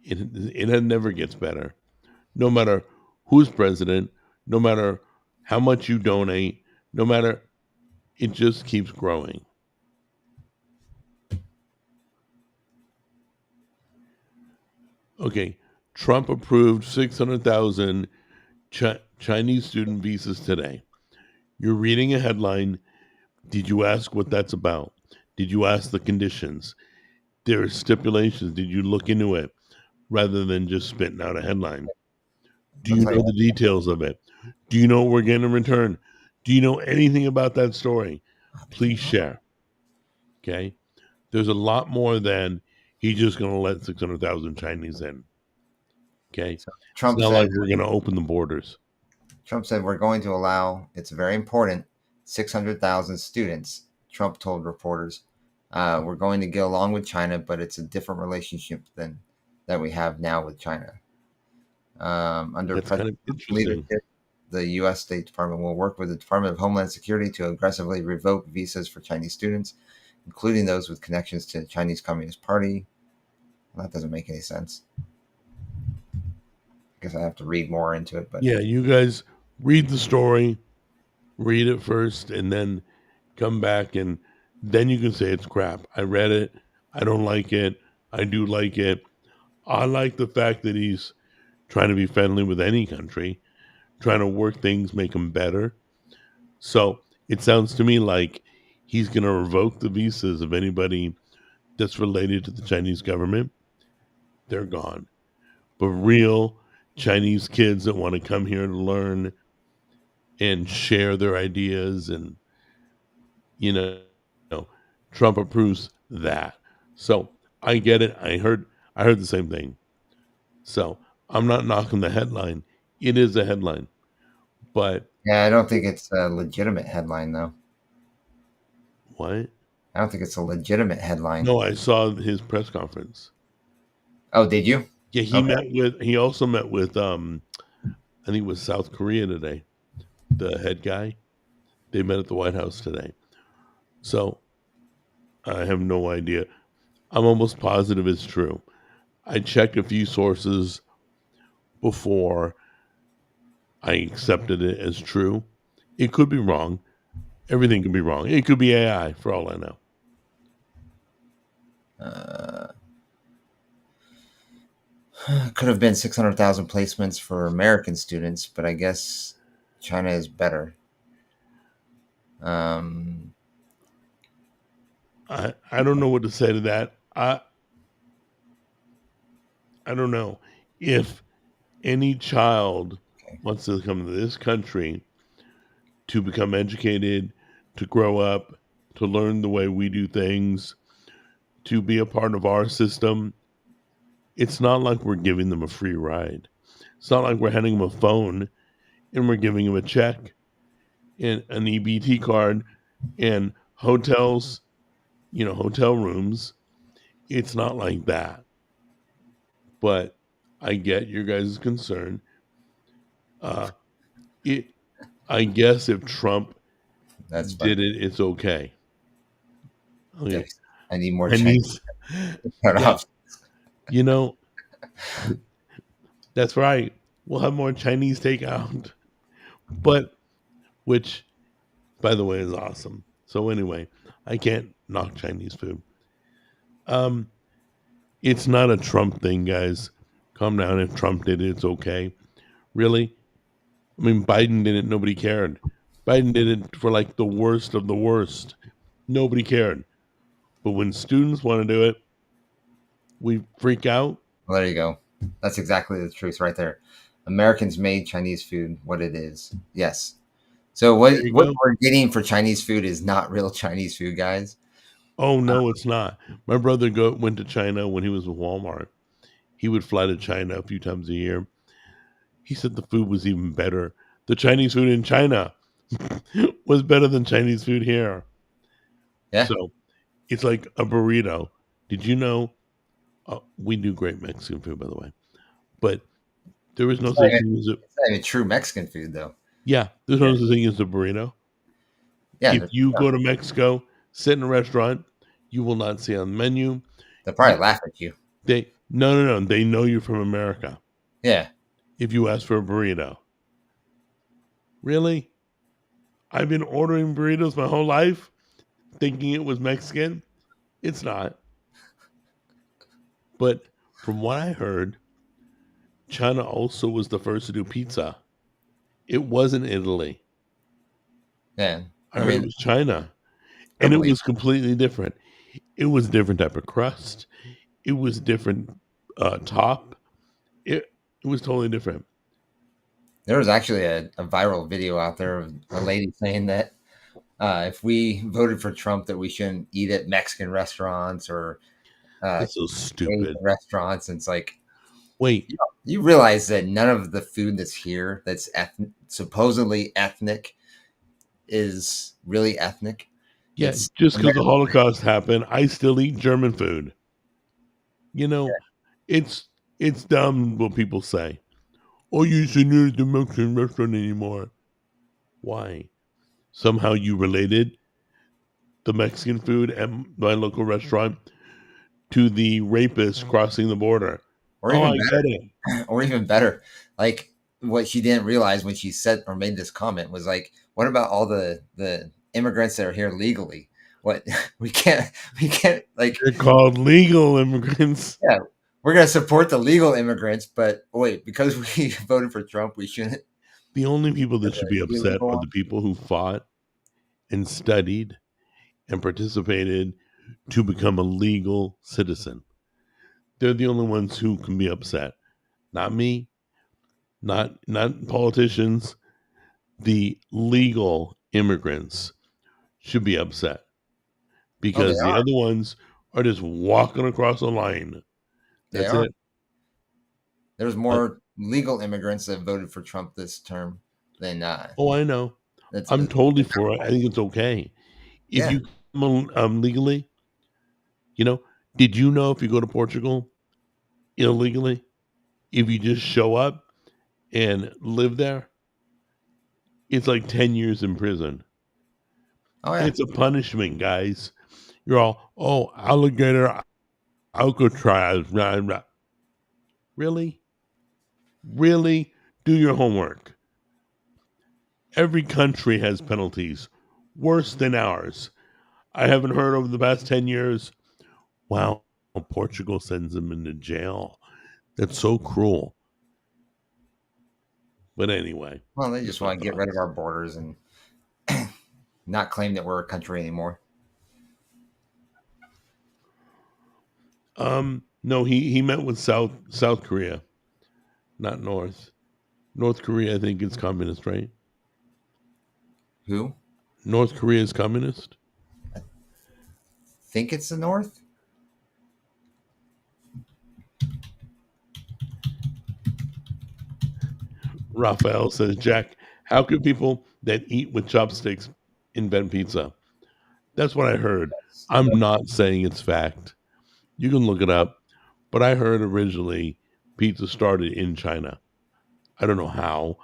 It never gets better. No matter who's president, no matter how much you donate, no matter, it just keeps growing. Okay, Trump approved 600,000 Chinese student visas today. You're reading a headline. Did you ask what that's about? Did you ask the conditions? There are stipulations. Did you look into it rather than just spitting out a headline? Do you know the details of it? Do you know what we're getting in return? Do you know anything about that story? Please share. Okay? There's a lot more than he's just going to let 600,000 Chinese in. Okay? So Trump it's not like we're going to open the borders. Trump said we're going to allow, it's very important, 600,000 students, Trump told reporters. We're going to get along with China, but it's a different relationship than that we have now with China. Under President leadership, the U.S. State Department will work with the Department of Homeland Security to aggressively revoke visas for Chinese students, including those with connections to the Chinese Communist Party. Well, that doesn't make any sense. I guess I have to read more into it. But yeah, you guys read the story, read it first, and then come back, and then you can say it's crap. I read it. I don't like it. I do like it. I like the fact that he's trying to be friendly with any country, trying to work things, make them better. So it sounds to me like he's going to revoke the visas of anybody that's related to the Chinese government. They're gone. But real Chinese kids that want to come here to learn and share their ideas, and Trump approves that. So I get it. I heard the same thing. So I'm not knocking the headline. It is a headline. But yeah, I don't think it's a legitimate headline, though. What? I don't think it's a legitimate headline. No, I saw his press conference. Oh, did you? Yeah, he also met with I think it was South Korea today. The head guy. They met at the White House today. So I have no idea. I'm almost positive it's true. I checked a few sources before I accepted it as true. It could be wrong. Everything could be wrong. It could be AI for all I know. Could have been 600,000 placements for American students, but I guess China is better. I don't know what to say to that. I don't know. If any child wants to come to this country to become educated, to grow up, to learn the way we do things, to be a part of our system, it's not like we're giving them a free ride. It's not like we're handing them a phone and we're giving them a check and an EBT card and hotels, hotel rooms. It's not like that. But I get your guys' concern. I guess if Trump did it, it's okay. Okay. I need more Chinese. That's right. We'll have more Chinese takeout. But, which, by the way, is awesome. So anyway, I can't knock Chinese food. Um, it's not a Trump thing, guys. Calm down. If Trump did it, it's okay. Really? I mean, Biden did it. Nobody cared. Biden did it for like the worst of the worst. Nobody cared. But when students want to do it, we freak out. Well, there you go. That's exactly the truth right there. Americans made Chinese food what it is. Yes. So There you what go. we're getting for Chinese food is not real Chinese food, guys. Oh Uh, no, it's not. My brother went to China when he was with Walmart. He would fly to China a few times a year. He said the food was even better. The Chinese food in China was better than Chinese food here. yeah. So it's like a burrito. Did you know? We do great Mexican food, by the way, but there is no It's not such even, thing as a it's not even true Mexican food, though. yeah. There's Yeah. no such thing as a burrito. Yeah. If you go to Mexico, sit in a restaurant, you will not see on the menu. They'll You, probably laugh at you. they no. They know you're from America. Yeah. If you ask for a burrito, really? I've been ordering burritos my whole life, thinking it was Mexican. It's not. But from what I heard, China also was the first to do pizza. It wasn't Italy. Yeah. I I heard it mean, was China. I And it believe. was completely different. It was a different type of crust. It was different top. It was totally different. There was actually a viral video out there of a lady saying that if we voted for Trump, that we shouldn't eat at Mexican restaurants or uh, That's so Asian stupid. restaurants. And it's like, Wait, you realize that none of the food that's here that's supposedly ethnic is really ethnic. yeah, It's just because the American. Holocaust happened, I still eat German food. You know, it's it's dumb what people say. Oh, you shouldn't eat at the Mexican restaurant anymore. Why? Somehow you related the Mexican food at my local restaurant to the rapist crossing the border. Or Oh, even I get it. better, or even better, like what she didn't realize when she said or made this comment was like, what about all the immigrants that are here legally? What we can't like, They're called legal immigrants. yeah, we're gonna support the legal immigrants, but wait, because we voted for Trump, we shouldn't The only people that should be the upset illegal are one. the people who fought and studied and participated to become a legal citizen. They're the only ones who can be upset. Not me, not politicians. The legal immigrants should be upset Oh, they because the are. other ones are just walking across the line. They That's are. it. There's Uh, more legal immigrants that voted for Trump this term than oh, I know. that's I'm totally for it. I think it's okay. If yeah. you come legally, you know, did you know if you go to Portugal illegally, if you just show up and live there, it's like 10 years in prison. Oh yeah. It's a punishment, guys. You're all, oh, alligator Alcatraz. Rah, rah. Really? Really? Do your homework. Every country has penalties worse than ours. I haven't heard over the past 10 years, wow, Portugal sends them into jail. That's so cruel. But anyway, Well, they just just my want to get rid of thoughts. our borders and not claim that we're a country anymore. No, he met with South Korea, not North. North Korea, I think, is communist, right? Who North Korea is communist. think it's the North? Raphael says, Jack, how can people that eat with chopsticks invent pizza? That's what I heard. I'm not saying it's fact. You can look it up, but I heard originally pizza started in China. I don't know how.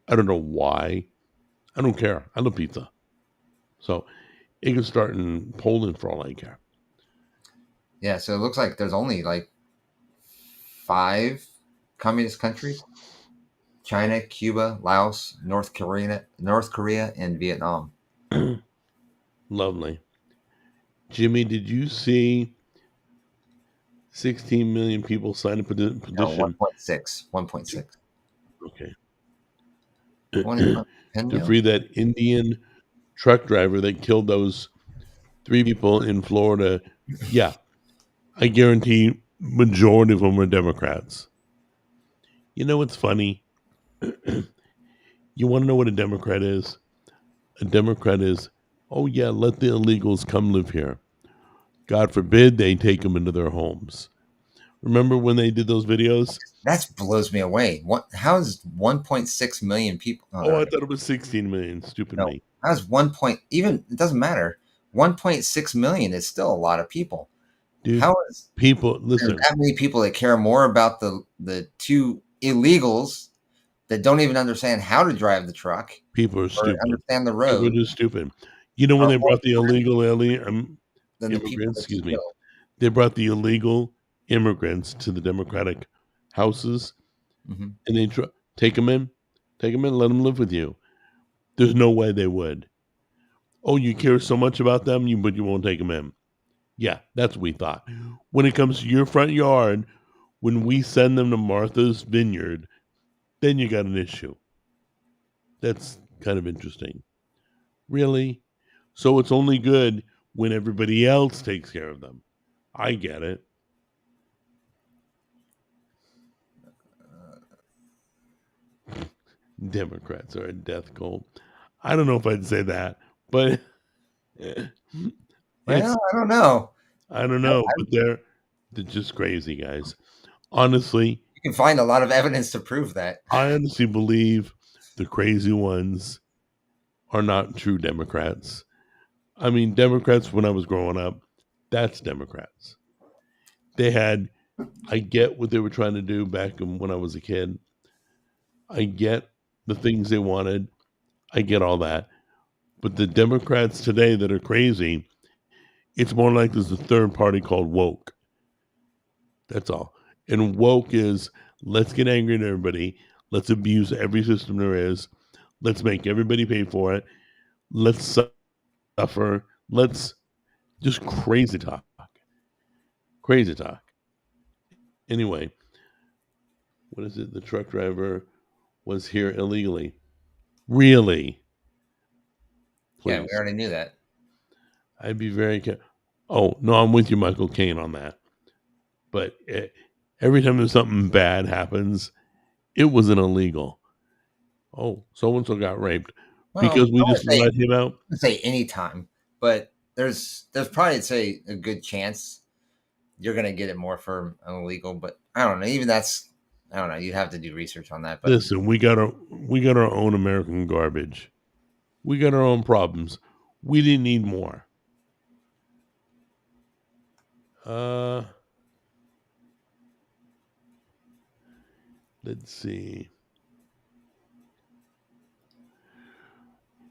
I don't know why. I don't care. I love pizza. So it can start in Poland for all I care. Yeah. So it looks like there's only like 5 communist countries: China, Cuba, Laos, North Korea, and Vietnam. Lovely. Jimmy, did you see 16 million people sign a petition? No, 1.6. 1.6. Okay. One is not 10 To free million. that Indian truck driver that killed those 3 people in Florida. Yeah, I guarantee majority of them are Democrats. You know what's funny? You want to know what a Democrat is? A Democrat is, oh yeah, let the illegals come live here. God forbid they take them into their homes. Remember when they did those videos? That blows me away. What? How is 1.6 million people? Oh, Oh, I no, thought it was 16 million. Stupid no. me. How's 1 point? Even it doesn't matter. 1.6 million is still a lot of people. Dude, How is people, there listen, that many people that care more about the two illegals that don't even understand how to drive the truck people are or stupid. understand the People are road just stupid. You know when are they more brought the illegal than the people immigrants, that you excuse me, kill? they brought the illegal immigrants to the Democratic houses, Hmm. and they take them in, let them live with you. There's no way they would. Oh, you care so much about them, but you won't take them in. Yeah, that's what we thought. When it comes to your front yard, when we send them to Martha's Vineyard, then you got an issue. That's kind of interesting. Really? So it's only good when everybody else takes care of them. I get it. Democrats are a death cult. I don't know if I'd say that, but it's Well, I don't know. I don't know, but they're just crazy guys. Honestly, You can find a lot of evidence to prove that. I honestly believe the crazy ones are not true Democrats. I mean, Democrats when I was growing up, that's Democrats. They had I get what they were trying to do back when I was a kid. I get the things they wanted. I get all that. But the Democrats today that are crazy, it's more like there's a third party called woke. That's all. And woke is let's get angry at everybody. Let's abuse every system there is. Let's make everybody pay for it. Let's suffer. Let's just crazy talk. Crazy talk. Anyway, what is it? The truck driver was here illegally. Really? Yeah, we Please. already knew that. I'd be very careful. Oh, no, I'm with you, Michael Caine, on that. But every time there's something bad happens, it was an illegal. Oh, so and so got raped Well, because we just let him out. I wouldn't say any time, but there's probably say a good chance you're gonna get it more for an illegal. But I don't know. Even that's I don't know. You'd have to do research on that. But Listen, we got our own American garbage. We got our own problems. We didn't need more. Uh, let's see.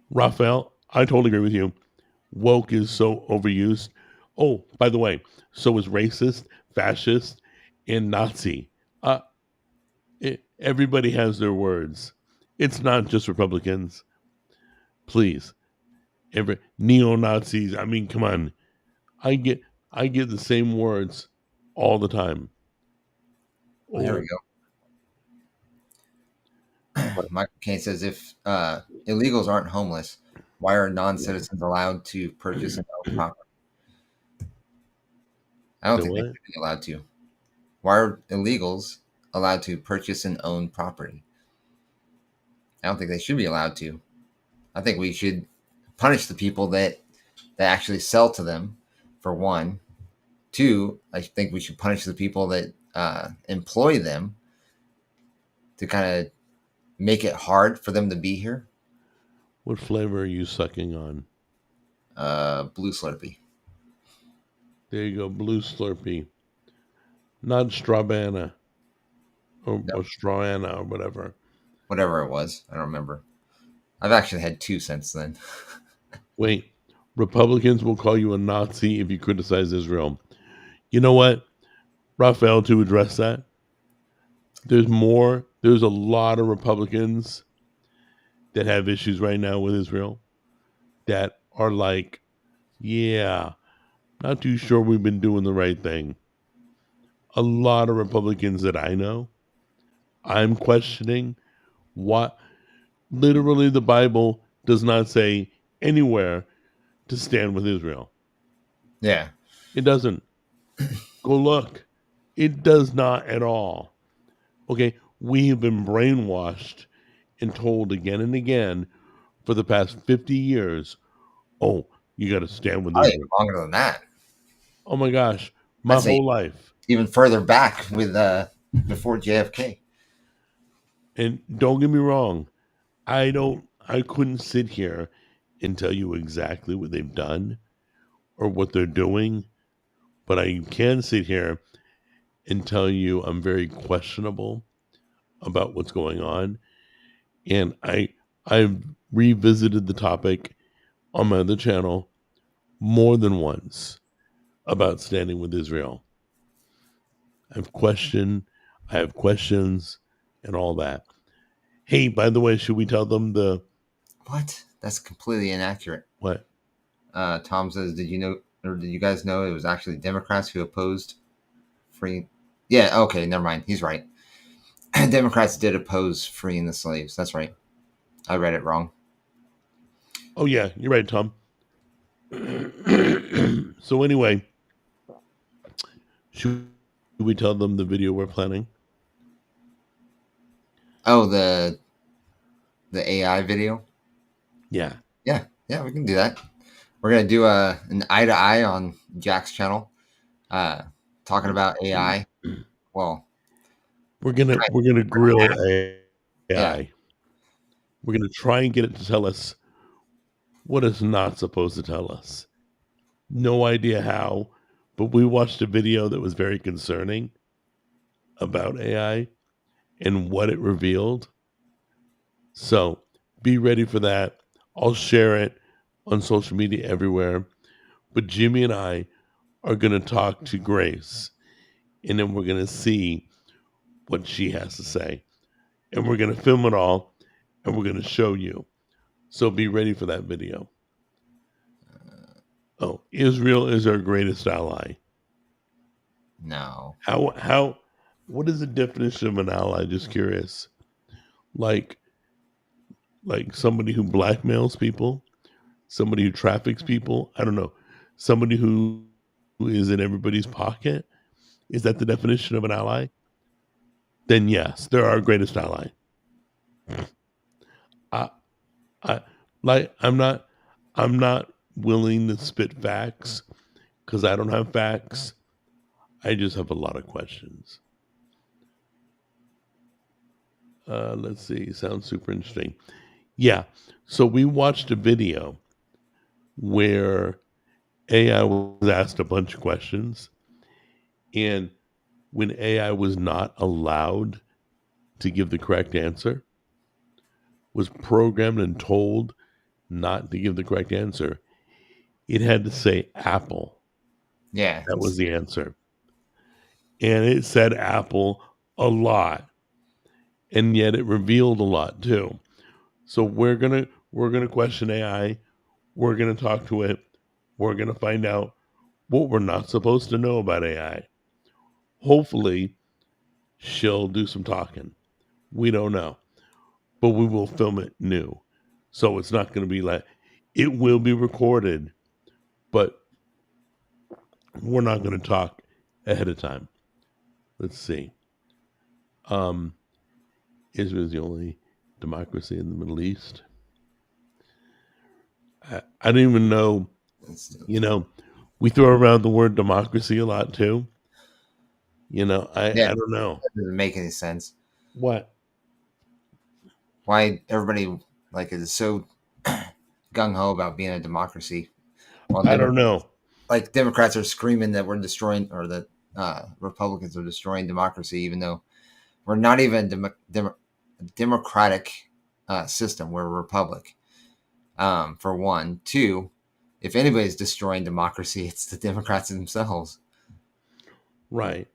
Raphael, I totally agree with you. Woke is so overused. Oh, by the way, so is racist, fascist, and Nazi. Uh, everybody has their words. It's not just Republicans. Please, every neo Nazis. I mean, come on. I get I get the same words all the time. well, here Oh, we go. Michael Caine says if illegals aren't homeless, why are non-citizens allowed to purchase and own property? I don't the think they what? should be allowed to. Why are illegals allowed to purchase and own property? I don't think they should be allowed to. I think we should punish the people that actually sell to them, for one. Two, I think we should punish the people that employ them to kind of make it hard for them to be here. What flavor are you sucking on? Blue Slurpee. There you go, blue Slurpee, not Strawbana No, or Strawana or whatever. whatever it was. I don't remember. I've actually had two since then. Wait, Republicans will call you a Nazi if you criticize Israel. You know what, Raphael? To address that, there's more. There's a lot of Republicans that have issues right now with Israel that are like, yeah, Not too sure we've been doing the right thing. A lot of Republicans that I know, I'm questioning what literally the Bible does not say anywhere to stand with Israel. Yeah. It doesn't. Go look. It does not at all. Okay, we have been brainwashed and told again and again for the past 50 years, oh, you got to stand with Probably Israel. longer than that. Oh my gosh, my whole life. Even further back with before JFK. And don't get me wrong, I couldn't sit here and tell you exactly what they've done or what they're doing, but I can sit here and tell you I'm very questionable about what's going on. And I've revisited the topic on my other channel more than once about standing with Israel. I have questions and all that. Hey, by the way, should we tell them the what? That's completely inaccurate. What? Tom says, did you guys know it was actually Democrats who opposed free? Yeah, okay, never mind. He's right. Democrats did oppose freeing the slaves. That's right. I read it wrong. Oh yeah, you're right, Tom. So anyway, should we tell them the video we're planning? Oh, the AI video? Yeah. Yeah, we can do that. We're gonna do an eye to eye on Jack's channel, talking about AI. Well, we're gonna grill AI. Yeah. We're gonna try and get it to tell us what it's not supposed to tell us. No idea how, but we watched a video that was very concerning about AI and what it revealed. So be ready for that. I'll share it on social media everywhere. But Jimmy and I are going to talk to Grace, and then we're going to see what she has to say. And we're going to film it all, and we're going to show you. So be ready for that video. Oh, Israel is our greatest ally. No. What is the definition of an ally? Just curious. Like somebody who blackmails people, somebody who traffics people. I don't know. Somebody who is in everybody's pocket. Is that the definition of an ally? Then yes, they're our greatest ally. I'm not willing to spit facts because I don't have facts. I just have a lot of questions. Let's see. Sounds super interesting. Yeah. So we watched a video where AI was asked a bunch of questions. And when AI was not allowed to give the correct answer, was programmed and told not to give the correct answer, it had to say Apple. Yeah. That was the answer. And it said Apple a lot. And yet it revealed a lot too. So we're gonna question AI. We're gonna talk to it. We're gonna find out what we're not supposed to know about AI. Hopefully, she'll do some talking. We don't know, but we will film it new, so it's not going to be like it will be recorded, but we're not going to talk ahead of time. Let's see. Israel is the only democracy in the Middle East. I don't even know. You know, we throw around the word democracy a lot too. You know, I don't know. That doesn't make any sense. What? Why everybody is so gung ho about being a democracy? Well, I don't know. Like Democrats are screaming that we're destroying, or that Republicans are destroying democracy, even though we're not even democratic system. We're a republic. For one, two, if anybody's destroying democracy, it's the Democrats themselves. Right.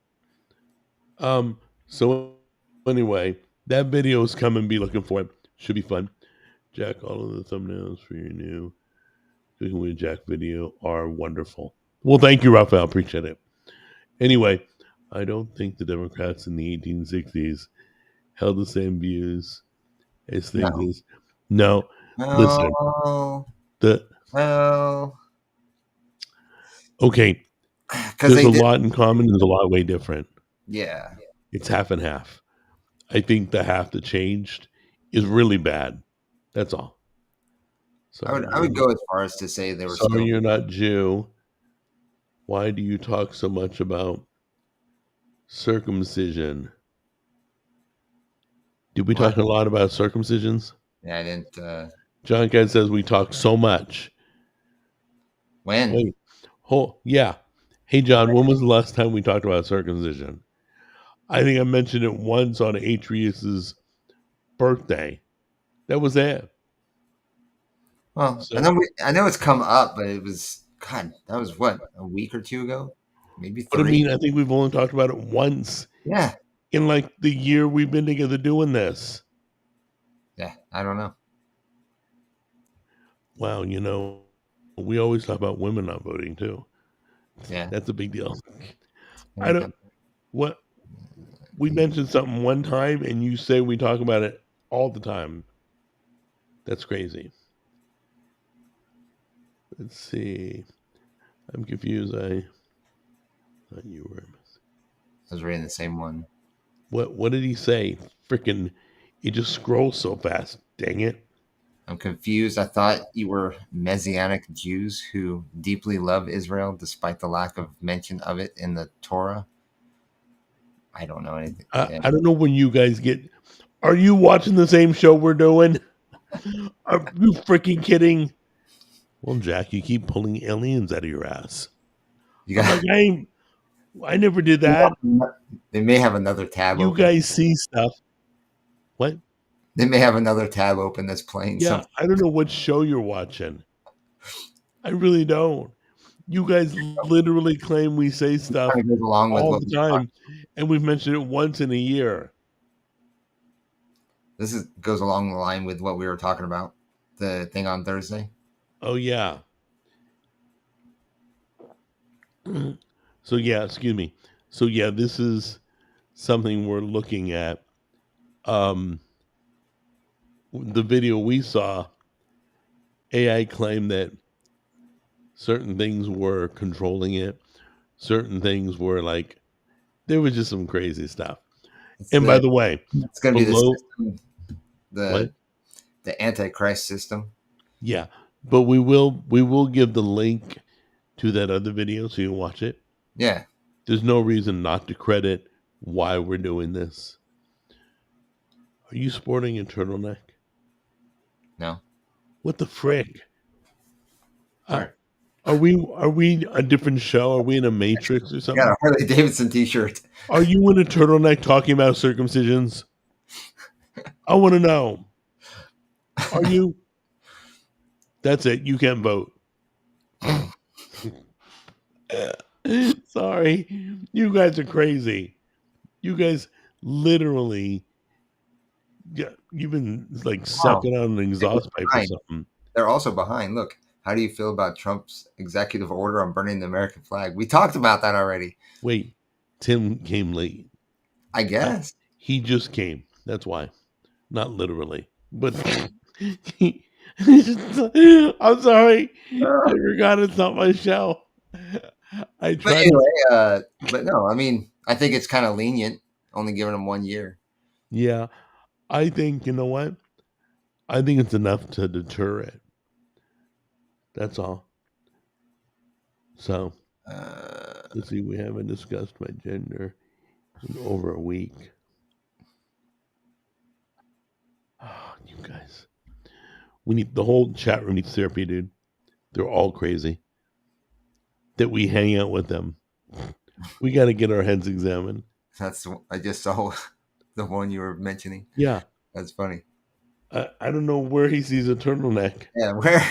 So anyway, that video is coming. Be looking for it. Should be fun. Jack, all of the thumbnails for your new Cooking with Jack video are wonderful. Well, thank you, Raphael. Appreciate it. Anyway, I don't think the Democrats in the 1860s held the same views as things No, as. No, listen, no, the no, okay, because there's they a did. lot in common. There's a lot way different. Yeah, It's half and half. I think the half that changed is really bad. That's all. Sorry, I you're would not. go as far as to say they were Sorry, still. you're not Jew. Why do you talk so much about circumcision? Did we What? talk a lot about circumcisions? Yeah, I didn't. John Ken says we talk so much. When? Wait, yeah. Hey, John, when was the last time we talked about circumcision? I think I mentioned it once on Atreus's birthday. That was it. Well, So, I know it's come up, but it was God. That was what, a week or two ago, maybe but I 3. mean, I think we've only talked about it once Yeah, in like the year we've been together doing this. yeah. I don't know. Wow, we always talk about women not voting too. Yeah, That's a big deal. I don't anytime. what we mentioned something one time and you say we talk about it all the time. That's crazy. Let's see. I'm confused. I thought you were. I was reading the same one. What did he say? Freaking it just scrolls so fast. Dang it. I'm confused. I thought you were Messianic Jews who deeply love Israel despite the lack of mention of it in the Torah. I don't know anything. Yeah. I don't know when you guys get. Are you watching the same show we're doing? Are you freaking kidding? Well, Jack, you keep pulling aliens out of your ass. You I'm got. like, I never did that. They may have another tab You open. guys see stuff. What? They may have another tab open that's playing Yeah, something. I don't know what show you're watching. I really don't. You guys literally claim we say stuff Kind of goes along with all what the we talk. time, and we've mentioned it once in a year. Goes along the line with what we were talking about. The thing on Thursday. Oh yeah. So yeah, excuse me. So yeah, this is something we're looking at. Um, the video we saw, AI claimed that certain things were controlling it, certain things were like there was just some crazy stuff. It's And by the. the way, It's going to be the below system. what? The Antichrist system. Yeah, but we will give the link to that other video so you can watch it. Yeah. There's no reason not to credit why we're doing this. Are you sporting a turtleneck? No. What the frick? Uh, Where? are we a different show? Are we in a Matrix or I got something? a Harley Davidson T-shirt. Are you in a turtleneck talking about circumcisions? I want to know. Are you? That's it. You can't vote. Sorry. You guys are crazy. You guys literally, yeah, you've been like Wow. sucking on an They're exhaust pipe or behind. something. They're also behind. Look, how do you feel about Trump's executive order on burning the American flag? We talked about that already. Wait, Tim came late. I guess. He just came. That's why. Not literally. But I'm sorry. I forgot it's not my show. I But tried to. anyway, but no, I mean, I think it's kind of lenient, only giving them 1 year. Yeah. I think, you know what? I think it's enough to deter it. That's all. So Uh, let's see. We haven't discussed my gender in over a week. Oh, you guys. We need the whole chat room needs therapy, dude. They're all crazy. That we hang out with them. We got to get our heads examined. I just saw the one you were mentioning. Yeah. That's funny. I don't know where he sees a turtleneck. Yeah, where?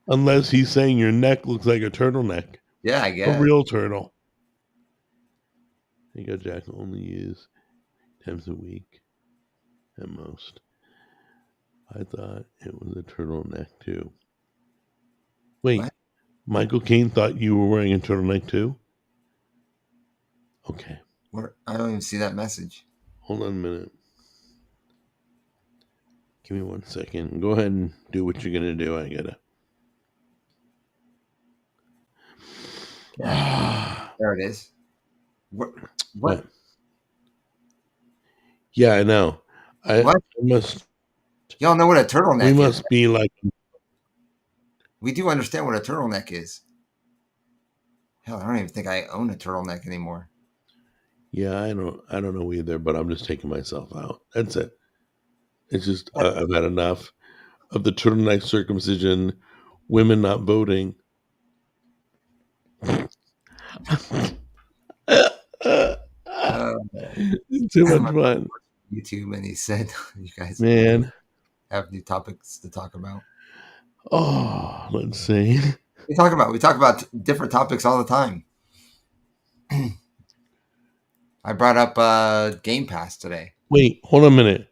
Unless he's saying your neck looks like a turtleneck. Yeah, I A guess. real turtle. I got Jack only use times a week at most. I thought it was a turtleneck too. Wait, What? Michael Caine thought you were wearing a turtleneck too. Okay. I don't even see that message. Hold on a minute. Give me 1 second. Go ahead and do what you're gonna do. I gotta. There it is. What? Yeah, I know. What? Y'all know what a turtleneck is? We must be like. We do understand what a turtleneck is. Hell, I don't even think I own a turtleneck anymore. Yeah, I don't know either, but I'm just taking myself out. That's it. It's just I've had enough of the turtleneck circumcision, women not voting. Too much fun. YouTube, and he said, "You guys, man, have new topics to talk about." Oh, let's see. We talk about different topics all the time. I brought up Game Pass today. Wait, hold on a minute.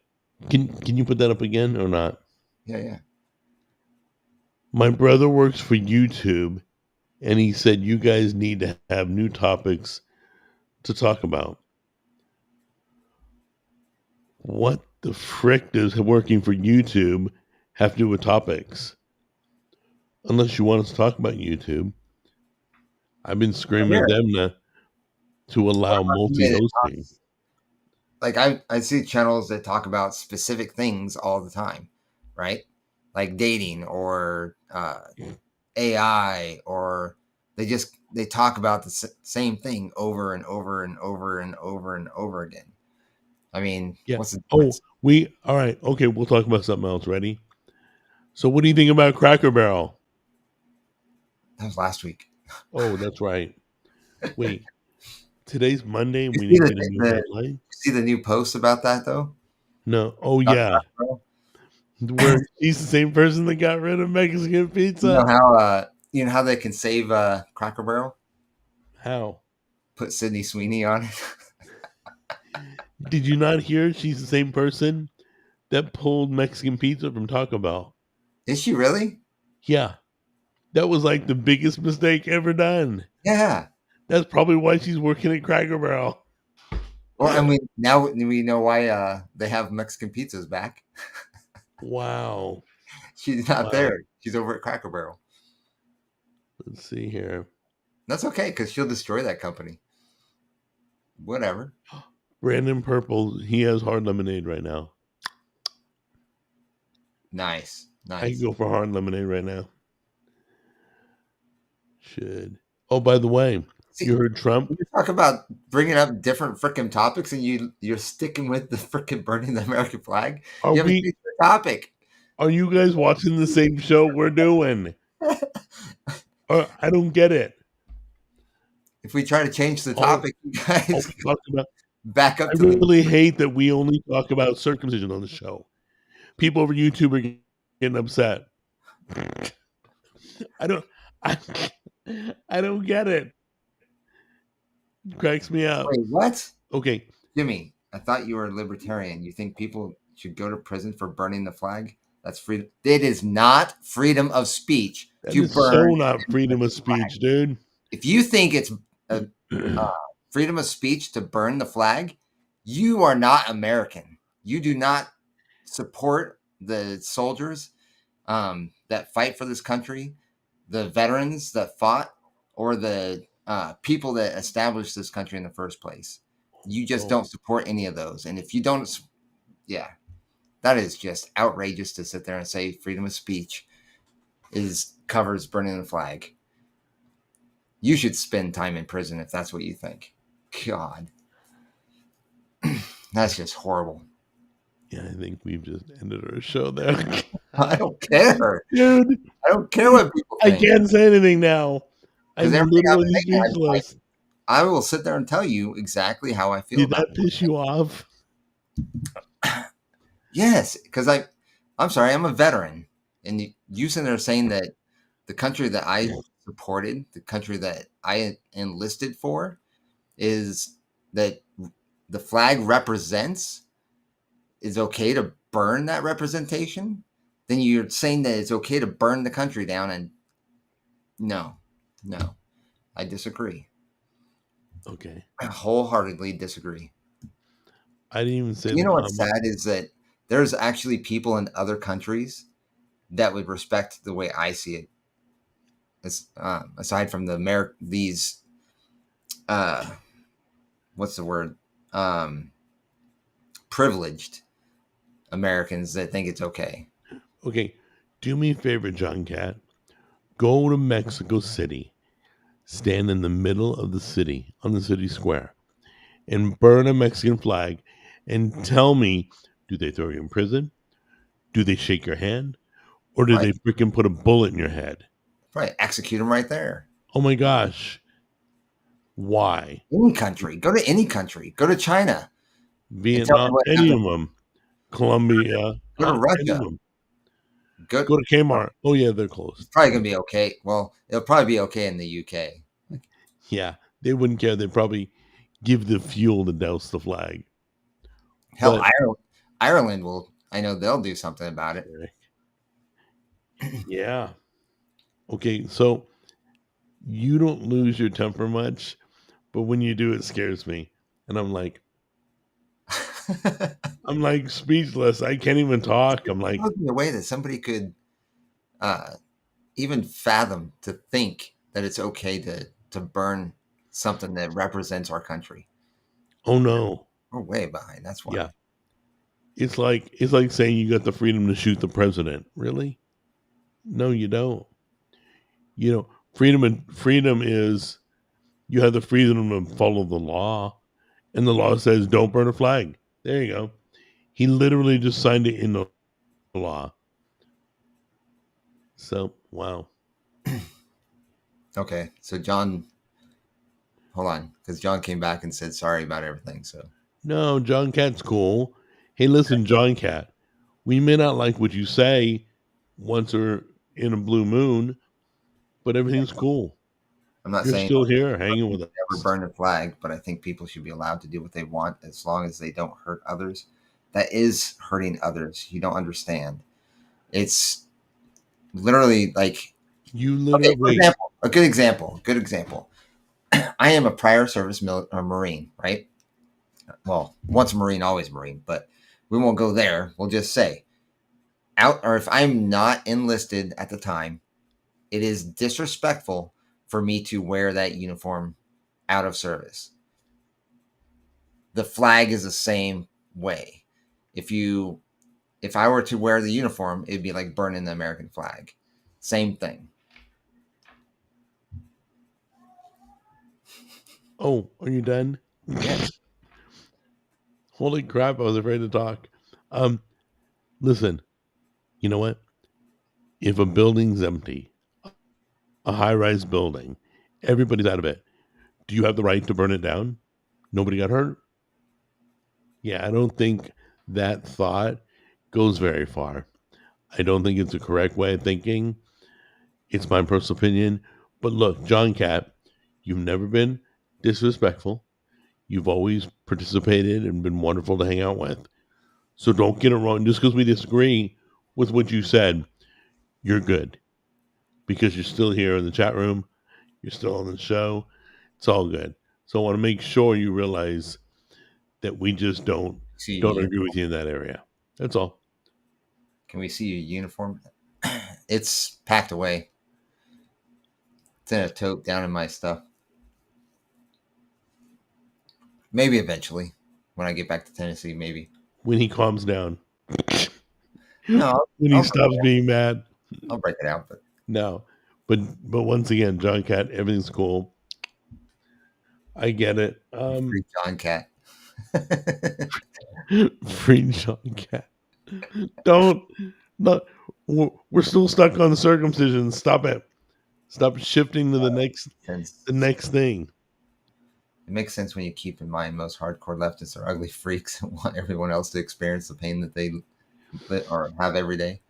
Can you put that up again or not? Yeah. My brother works for YouTube, and he said you guys need to have new topics to talk about. What the frick does working for YouTube have to do with topics? Unless you want us to talk about YouTube. I've been screaming at them to allow multi-hosting. Like I see channels that talk about specific things all the time, right? Like dating or AI, or they talk about the same thing over and over and over and over and over again. I mean, yeah. What's the difference? All right. Okay, we'll talk about something else. Ready? So what do you think about Cracker Barrel? That was last week. Oh, that's right. Wait, today's Monday. We need to get a new headline. See the new post about that though? No. Oh yeah. Where he's the same person that got rid of Mexican pizza. You know how they can save Cracker Barrel? How? Put Sydney Sweeney on it. Did you not hear she's the same person that pulled Mexican pizza from Taco Bell? Is she really? Yeah. That was like the biggest mistake ever done. Yeah. That's probably why she's working at Cracker Barrel. Well, and we know why they have Mexican pizzas back. Wow. She's not there. She's over at Cracker Barrel. Let's see here. That's okay, because she'll destroy that company. Whatever. Brandon Purple, he has hard lemonade right now. Nice. I can go for hard lemonade right now. Should. Oh, by the way, you heard Trump? You talk about bringing up different freaking topics, and you're sticking with the freaking burning the American flag. You haven't changed the topic. Are you guys watching the same show we're doing? I don't get it. If we try to change the topic, you guys back up. I really hate that we only talk about circumcision on the show. People over YouTube are getting upset. I don't get it. It cracks me up. Wait, what? Okay. Jimmy, I thought you were a libertarian. You think people should go to prison for burning the flag? That's free. It is not freedom of speech to burn. So not freedom of speech, dude. If you think it's freedom of speech to burn the flag, you are not American. You do not support the soldiers that fight for this country, the veterans that fought, or the people that established this country in the first place. You just don't support any of those. And if you don't, that is just outrageous to sit there and say freedom of speech covers burning the flag. You should spend time in prison if that's what you think. God. That's just horrible. Yeah, I think we've just ended our show there. I don't care. Dude. I don't care what people think. I can't say anything now. I'm literally speechless. I will sit there and tell you exactly how I feel. Did that piss you off? Yes, because I'm sorry, I'm a veteran. And you sitting there saying that the country that I supported, the country that I enlisted for, is that the flag represents, is okay to burn that representation, then you're saying that it's okay to burn the country down. And no, No, I disagree. Okay. I wholeheartedly disagree. I didn't even say You the know what's comma. sad is that there's actually people in other countries that would respect the way I see it. Aside from these uh, what's the word? Um, Privileged Americans that think it's okay. Okay. Do me a favor, John Cat. Go to Mexico City, stand in the middle of the city on the city square, and burn a Mexican flag and tell me, do they throw you in prison? Do they shake your hand? Or do Right, they freaking put a bullet in your head? right. Execute them right there. Oh my gosh. Why? Any country, go to any country, go to China and tell me Vietnam, what any happened. of them. Colombia, Go to any of Russia. them. Go. Go to Kmart. Oh yeah, they're It's closed. probably gonna be okay. Well, it'll probably be okay in the UK. Yeah, they wouldn't care. They'd probably give the fuel to douse the flag. Hell, But Ireland will. I know they'll do something about it. yeah. Okay, so you don't lose your temper much, but when you do, it scares me. And I'm like speechless. I can't even talk. I'm like, Blows me away that somebody could uh, even fathom to think that it's okay to burn something that represents our country. oh no. We're way behind. That's why. Yeah. It's like saying you got the freedom to shoot the president. Really? No, you don't. Freedom is you have the freedom to follow the law, and the law says don't burn a flag. There you go. He literally just signed it in the law. So wow. Okay, so John, hold on, because John came back and said sorry about everything. So No, John Cat's cool. Hey, listen, John Cat. We may not like what you say once or in a blue moon, but everything's cool. I'm not You're saying still here hanging with never us. burn a flag, but I think people should be allowed to do what they want as long as they don't hurt others. That is hurting others. You don't understand. It's literally like, You okay, literally for wait. example, a good example. Good example. I am a prior service Marine, right? Well, once a Marine, always a Marine, but we won't go there. We'll just say out, or if I'm not enlisted at the time, it is disrespectful for me to wear that uniform out of service. The flag is the same way. If you if I were to wear the uniform, it'd be like burning the American flag. Same thing. Oh, are you done? Yeah. Holy crap, I was afraid to talk. Um, Listen, you know what? If a building's empty, a high rise building, everybody's out of it. Do you have the right to burn it down? Nobody got hurt? Yeah, I don't think that thought goes very far. I don't think it's a correct way of thinking. It's my personal opinion. But look, John Cat, you've never been disrespectful. You've always participated and been wonderful to hang out with. So don't get it wrong. Just because we disagree with what you said, you're good because you're still here in the chat room. You're still on the show. It's all good. So I want to make sure you realize that we just See your don't agree uniform. with you in that area. That's all. Can we see your uniform? It's packed away. It's in a tote down in my stuff. Maybe eventually, when I get back to Tennessee, maybe. When he calms down, No, when he stops being mad. I'll break it out. But No, but once again, John Cat, everything's cool. I get it. free John Cat. Free John Cat. Don't. Not. We're still stuck on circumcision. Stop it. Stop shifting to the next thing. It makes sense when you keep in mind most hardcore leftists are ugly freaks and want everyone else to experience the pain that they or have every day.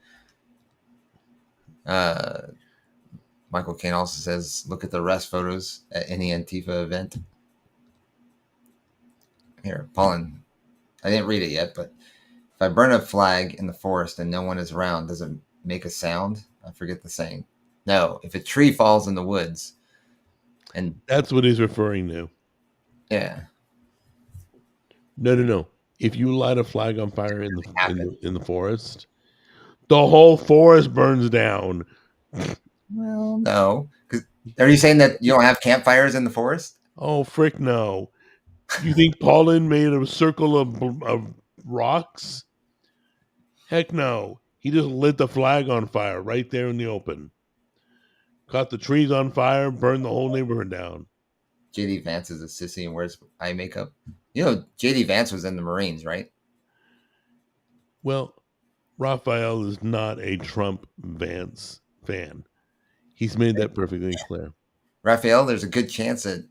Michael Caine also says, look at the arrest photos at any Antifa event. Here, Paulin, I didn't read it yet, but if I burn a flag in the forest and no one is around, does it make a sound? I forget the saying. No, if a tree falls in the woods, And That's what he's referring to. yeah, No. If you light a flag on fire in happen. the forest, the whole forest burns down. Well, no. Are you saying that you don't have campfires in the forest? Oh, frick no. You think Paulin made a circle of rocks? Heck no. He just lit the flag on fire right there in the open. Caught the trees on fire, burned the whole neighborhood down. JD Vance is a sissy and wears eye makeup. You know, JD Vance was in the Marines, right? Well, Raphael is not a Trump Vance fan. He's made that perfectly clear. Raphael, there's a good chance that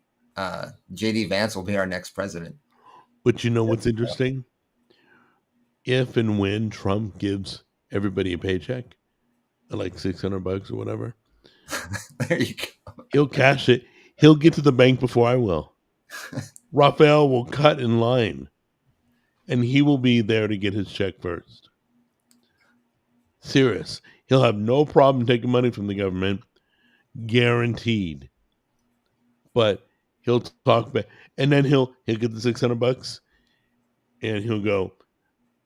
JD Vance will be our next president. But you know what's interesting? If and when Trump gives everybody a paycheck, like $600 or whatever, There you go. he'll cash it. He'll get to the bank before I will. Raphael will cut in line, and he will be there to get his check first. Serious. He'll have no problem taking money from the government, guaranteed. But he'll talk back, and then he'll get the $600, and he'll go,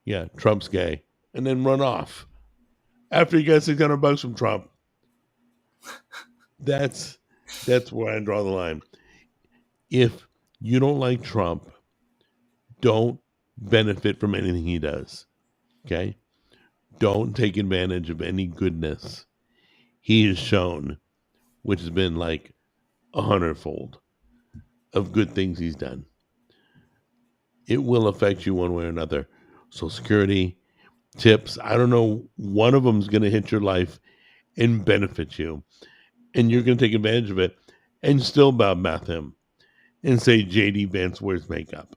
"Yeah, Trump's gay," and then run off after he gets $600 from Trump. That's where I draw the line. If you don't like Trump, don't benefit from anything he does. Okay? Don't take advantage of any goodness he has shown, which has been like 100-fold of good things he's done. It will affect you one way or another. Social Security, tips, I don't know, one of them is going to hit your life and benefit you. And you're going to take advantage of it and still badmouth him and say JD Vance wears makeup.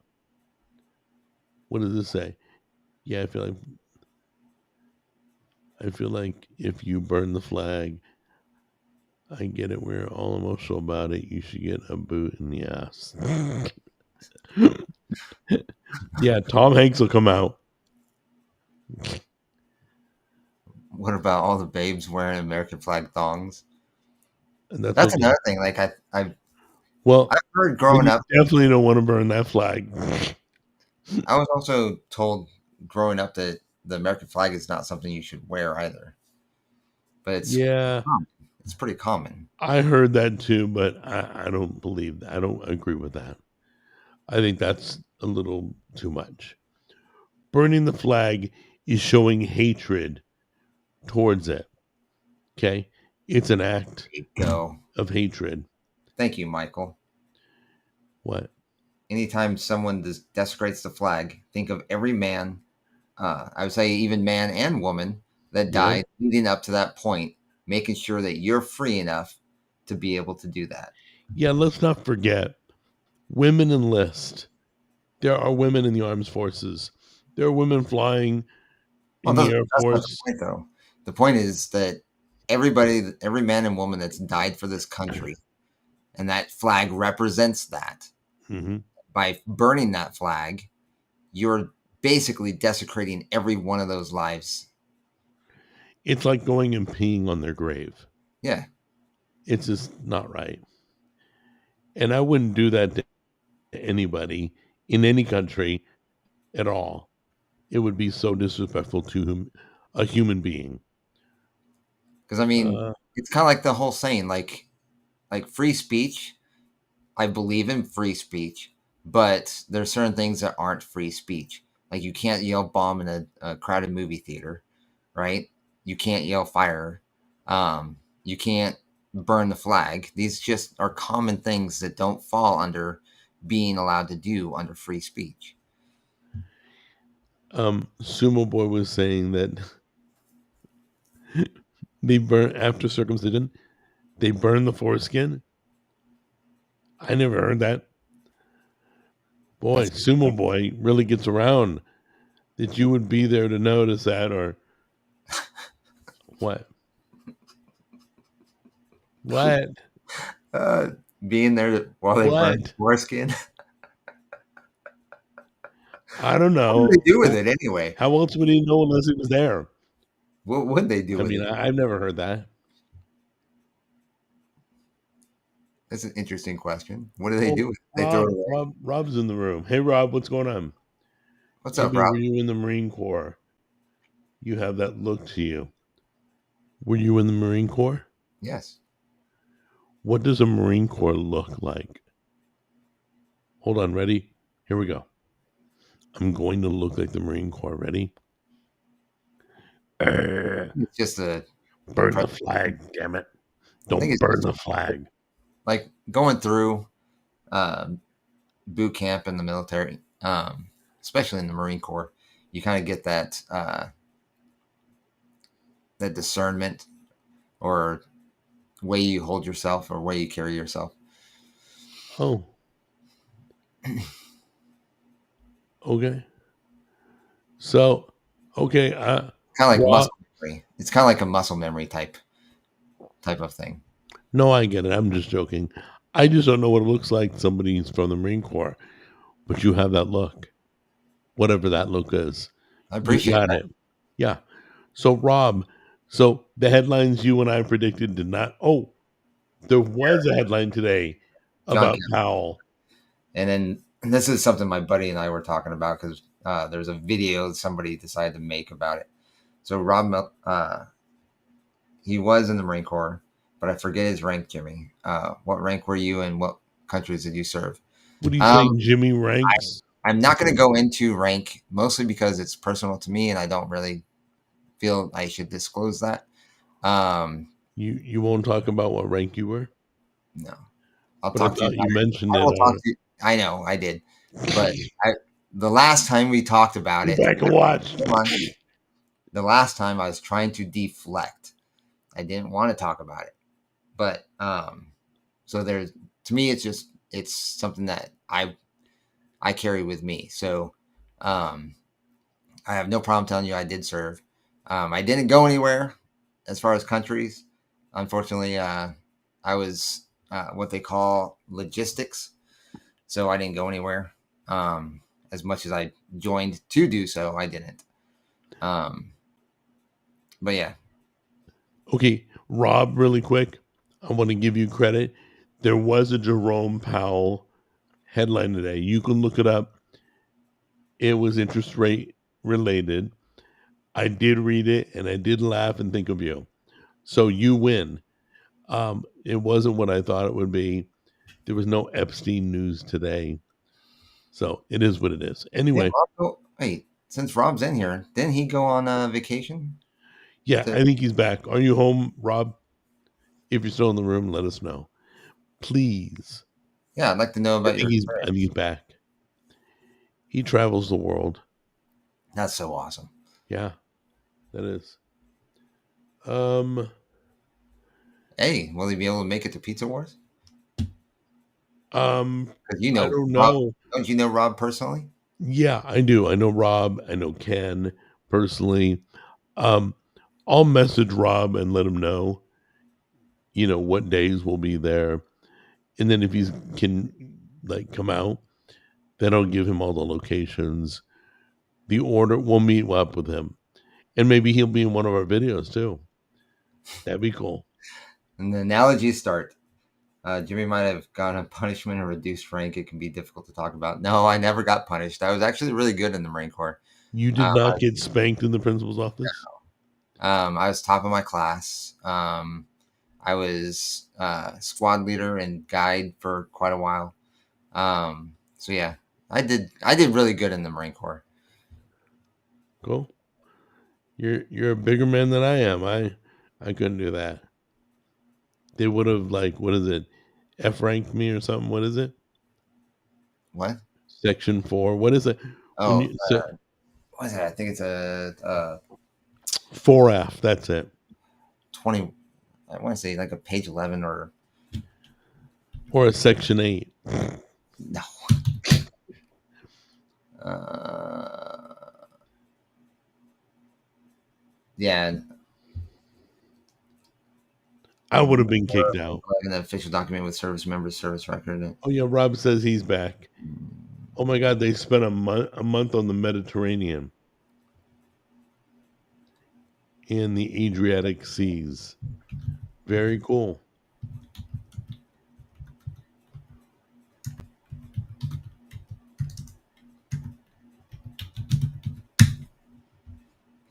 What does this say? Yeah, I feel like if you burn the flag, I get it. We're all emotional about it. You should get a boot in the ass. Yeah, Tom Hanks will come out. What about all the babes wearing American flag thongs? And that's okay. another thing. Like I've heard growing up. Definitely don't want to burn that flag. I was also told growing up that the American flag is not something you should wear either. But it's pretty common. I heard that too, but I don't believe that. I don't agree with that. I think that's a little too much. Burning the flag is showing hatred towards it. Okay? It's an act of hatred. Thank you, Michael. What? Anytime someone desecrates the flag, think of every man, I would say even man and woman that died leading up to that point, making sure that you're free enough to be able to do that. Yeah, let's not forget, women enlist. There are women in the armed forces. There are women flying in the Air Force. The point, though. The point is that every man and woman that's died for this country, and that flag represents that. Mm-hmm. By burning that flag, you're basically desecrating every one of those lives. It's like going and peeing on their grave. Yeah. It's just not right. And I wouldn't do that to anybody in any country at all. It would be so disrespectful to a human being. Because, I mean, it's kind of like the whole saying, like free speech. I believe in free speech, but there's certain things that aren't free speech. Like you can't yell bomb in a crowded movie theater, right? You can't yell fire. You can't burn the flag. These just are common things that don't fall under being allowed to do under free speech. Sumo Boy was saying that they burn after circumcision, they burn the foreskin. I never heard that. Boy, Sumo Boy really gets around that you would be there to notice that, or what? What? Being there while they burn the foreskin. I don't know. What do they do with it anyway? How else would he know unless he was there? What would they do with it? I mean, I've never heard that. That's an interesting question. What do they do? They throw Rob, it away. Rob's in the room. Hey, Rob, what's going on? What's up, Jimmy, Rob? were you in the Marine Corps? You have that look to you. Were you in the Marine Corps? Yes. What does a Marine Corps look like? Hold on, ready? Here we go. I'm going to look like the Marine Corps. Ready? It's just a Burn the flag, damn it. I think Don't it's burn just the flag. like going through boot camp in the military, especially in the Marine Corps. You kind of get that discernment or way you hold yourself or way you carry yourself. Oh. Okay. So, okay. Kind of like muscle memory. It's kind of like a muscle memory type of thing. No, I get it. I'm just joking. I just don't know what it looks like. Somebody's from the Marine Corps, but you have that look, whatever that look is. I You appreciate got that. it. Yeah. So, Rob, so the headlines you and I predicted did not. Oh, there was a headline today John about Powell. And this is something my buddy and I were talking about because there's a video somebody decided to make about it. So Rob, he was in the Marine Corps, but I forget his rank, Jimmy. What rank were you and what countries did you serve? What do you say, Jimmy ranks? I'm not going to go into rank mostly because it's personal to me and I don't really feel I should disclose that. You won't talk about what rank you were? No, I'll But I talk to you. thought you mentioned I it will talk on. to you. I know I did, but the last time we talked about it, Back and watch. the last time I was trying to deflect. I didn't want to talk about it, but so there's to me it's something that I carry with me. So I have no problem telling you I did serve. I didn't go anywhere as far as countries. Unfortunately, I was what they call logistics, so I didn't go anywhere. As much as I joined to do so, I didn't. But yeah. Okay, Rob, really quick, I want to give you credit. There was a Jerome Powell headline today. You can look it up. It was interest rate related. I did read it and I did laugh and think of you. So you win. It wasn't what I thought it would be. There was no Epstein news today. So it is what it is. Anyway. Wait, since Rob's in here, didn't he go on vacation? Yeah, I think he's back. Are you home, Rob? If you're still in the room, let us know. Please. Yeah, I'd like to know about I think he's back. He travels the world. That's so awesome. Yeah, that is. Hey, will he be able to make it to Pizza Wars? I don't know. Rob, don't you know Rob personally? Yeah, I do. I know Rob. I know Ken personally. I'll message Rob and let him know, what days we'll be there. And then if he can come out, then I'll give him all the locations, the order. We'll meet up with him. And maybe he'll be in one of our videos too. That'd be cool. And the analogies start. Jimmy might have gotten a punishment or reduced rank. It can be difficult to talk about. No, I never got punished. I was actually really good in the Marine Corps. You did not get spanked in the principal's office? No. I was top of my class. I was squad leader and guide for quite a while. So yeah, I did really good in the Marine Corps. Cool. You're a bigger man than I am. I couldn't do that. They would have what is it? F ranked me or something. What is it? What? Section 4. What is it? Oh, what is it? I think it's a 4F. That's it. 20. I want to say like a page 11 or a section 8. No. Yeah. I would have been kicked out. An official document with service members' service record. Oh yeah, Rob says he's back. Oh my God, they spent a month on the Mediterranean in the Adriatic Seas. Very cool.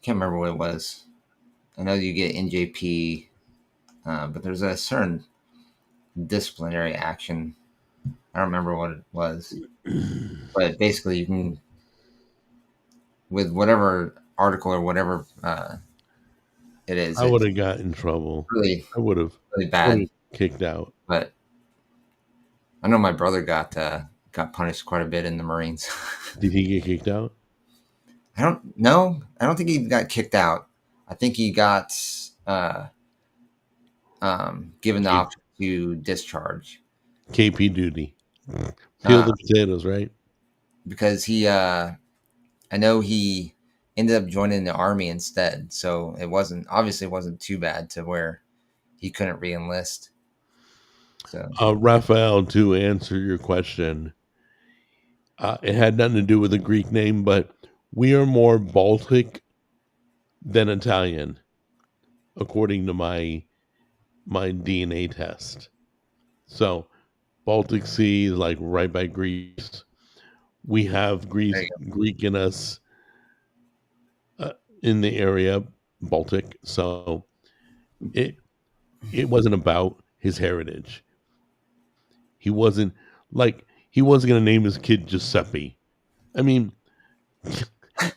can't remember what it was. I know you get NJP, but there's a certain disciplinary action. I don't remember what it was, but basically you can, with whatever article or whatever it is, I would it's have got in trouble. really, I would have really bad. kicked out. But I know my brother got punished quite a bit in the Marines. Did he get kicked out? I don't know. I don't think he got kicked out. I think he got given the option to discharge. KP duty. Peel the potatoes, right? Because he, I know he ended up joining the army instead. So it wasn't too bad to where he couldn't re-enlist. So Raphael, to answer your question, it had nothing to do with the Greek name, but we are more Baltic than Italian, according to my DNA test. So Baltic Sea is like right by Greece. We have Greek in us in the area, Baltic. So it wasn't about his heritage. He wasn't going to name his kid Giuseppe. I mean,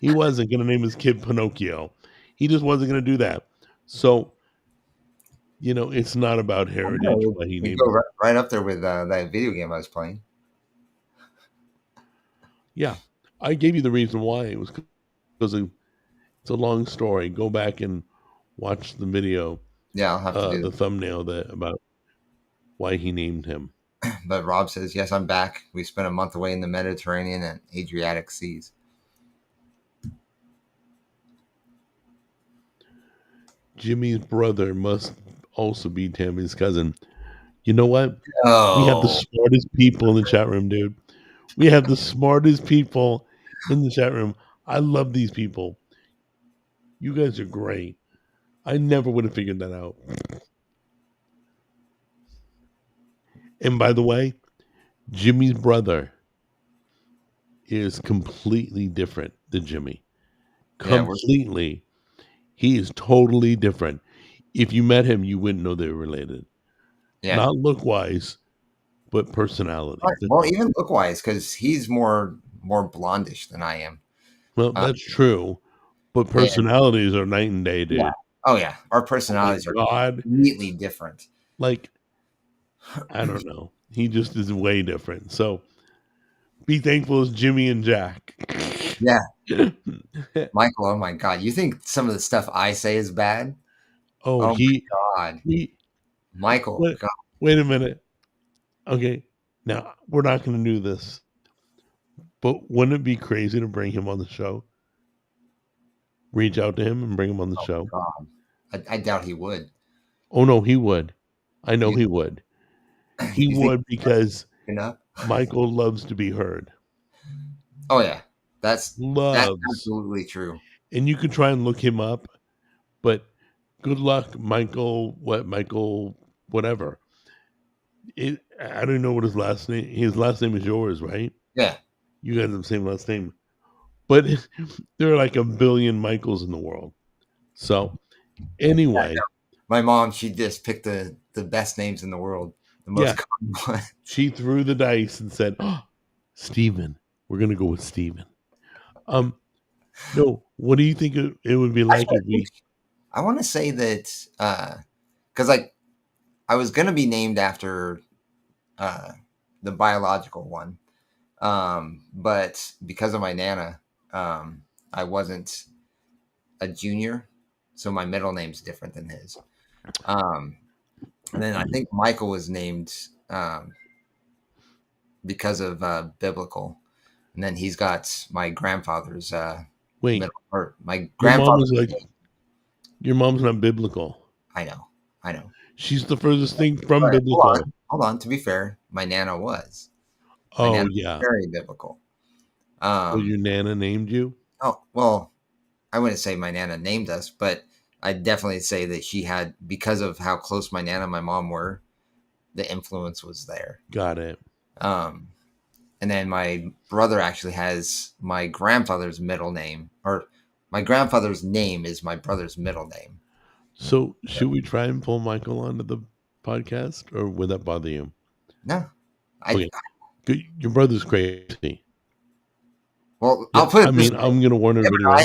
he wasn't going to name his kid Pinocchio. He just wasn't going to do that. So, it's not about heritage. You go right up there with that video game I was playing. Yeah, I gave you the reason why. It was because it's a long story. Go back and watch the video. Yeah, I'll have to do the thumbnail about why he named him. But Rob says, yes, I'm back. We spent a month away in the Mediterranean and Adriatic seas. Jimmy's brother must also be Tammy's cousin. You know what? Oh. We have the smartest people in the chat room, dude. We have the smartest people in the chat room. I love these people. You guys are great. I never would have figured that out. And by the way, Jimmy's brother is completely different than Jimmy. Completely. He is totally different. If you met him, you wouldn't know they were related. Yeah. Not look-wise, but personality. Well, even look-wise, because he's more blondish than I am. Well, that's true. But personalities are night and day, dude. Yeah. Oh, yeah. Our personalities are completely different. Like, I don't know. He just is way different. So, be thankful it's Jimmy and Jack. Yeah. Michael, oh my God. You think some of the stuff I say is bad? Oh my God. Michael. Wait a minute. Okay. Now, we're not going to do this. But wouldn't it be crazy to bring him on the show? Reach out to him and bring him on the show? God. I doubt he would. Oh, no, he would. I know he would. He would because Michael loves to be heard. Oh, yeah. That's absolutely true. And you can try and look him up, but good luck, Michael, whatever. I don't know what his last name. His last name is yours, right? Yeah. You guys have the same last name. But there are like a billion Michaels in the world. So, anyway. My mom, she just picked the best names in the world. The most common one. She threw the dice and said, oh, Steven. We're going to go with Steven. No, what do you think it would be like if we... I want to say that, because I was going to be named after the biological one. But because of my Nana, I wasn't a junior. So my middle name's different than his. And then I think Michael was named because of biblical. And then he's got my grandfather's middle, or my grandfather's your mom's not biblical. I know. She's the furthest thing from biblical. Hold on. To be fair, my Nana was. Yeah. Very biblical. Your Nana named you? Oh, well, I wouldn't say my Nana named us, but I'd definitely say that she had, because of how close my Nana and my mom were, the influence was there. Got it. And then my brother actually has my grandfather's middle name, or My grandfather's name is my brother's middle name. So should we try and pull Michael onto the podcast, or would that bother you? No, Okay, good. Your brother's crazy. Well, Yeah, I'll put it I this mean, way. I'm gonna warn everybody.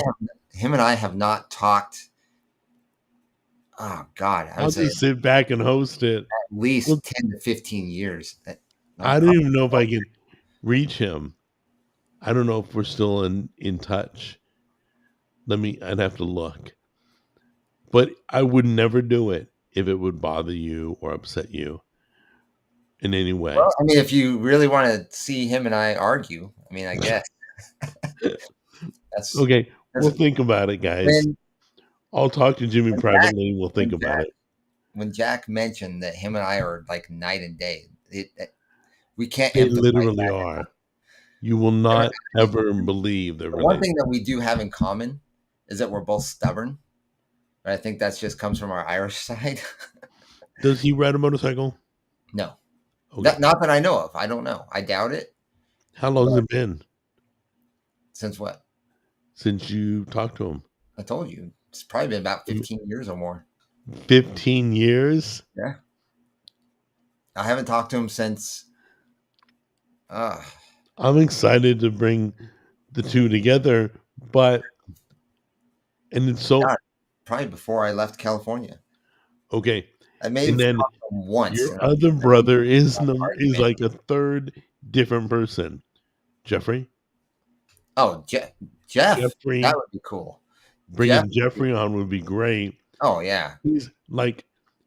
Him and I have not talked. Oh God, I I'll would say just sit back and host it. at least Well, 10 to 15 years. I don't Probably. even know if I can reach him. I don't know if we're still in touch. I'd have to look. But I would never do it if it would bother you or upset you in any way. Well, I mean, if you really want to see him and I argue, I mean, I guess that's Okay, we'll think about it, guys. when, I'll talk to Jimmy privately. We'll think about it. When Jack mentioned that him and I are like night and day, we can't. They literally are. You will not ever believe that. One thing that we do have in common is that we're both stubborn. I think that just comes from our Irish side. Does he ride a motorcycle? No. Okay. Not that I know of. I don't know. I doubt it. How long has it been? Since what? Since you talked to him. I told you. It's probably been about 15 years or more. 15 years? Yeah. I haven't talked to him since. I'm excited to bring the two together, and it's so. God, probably before I left California. Okay. I may have talked to him once. Your other brother is like a third different person. Jeffrey? Oh, Jeff. Jeffrey. That would be cool. Bringing Jeffrey on would be great. Oh, yeah.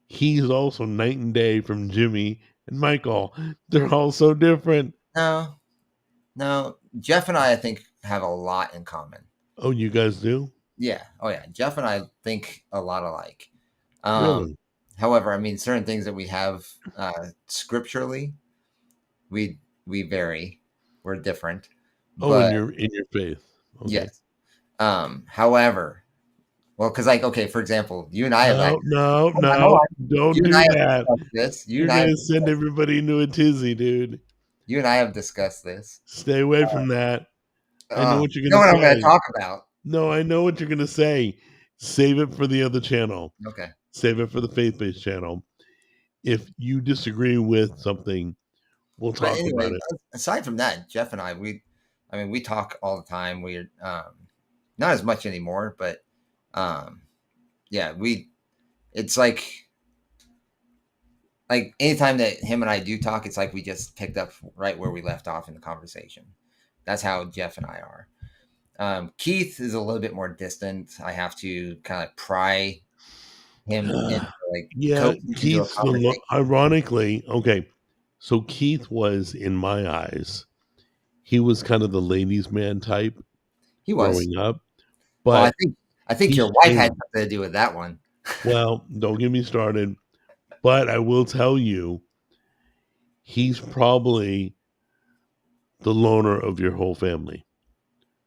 He's also night and day from Jimmy and Michael. They're all so different. No. Jeff and I think, have a lot in common. Oh, you guys do? Yeah. Oh, yeah. Jeff and I think a lot alike. Really? However, I mean, certain things that we have scripturally, we vary. We're different. Oh, in your faith. Okay. Yes. However, well, because for example, you and I have don't do that. You're gonna send everybody into a tizzy, dude. You and I have discussed this. Stay away from that. I know what you're gonna say. You know what I'm going to talk about. No, I know what you're going to say. Save it for the other channel. Okay. Save it for the faith-based channel. If you disagree with something, we'll talk about it. Aside from that, Jeff and I, we talk all the time. We're not as much anymore, but it's like anytime that him and I do talk, it's like we just picked up right where we left off in the conversation. That's how Jeff and I are. Keith is a little bit more distant. I have to kind of pry him into Keith's ironically, okay. So Keith was, in my eyes, he was kind of the ladies' man type. He was growing up, but I think your wife had something to do with that one. Well, don't get me started. But I will tell you, he's probably the loner of your whole family.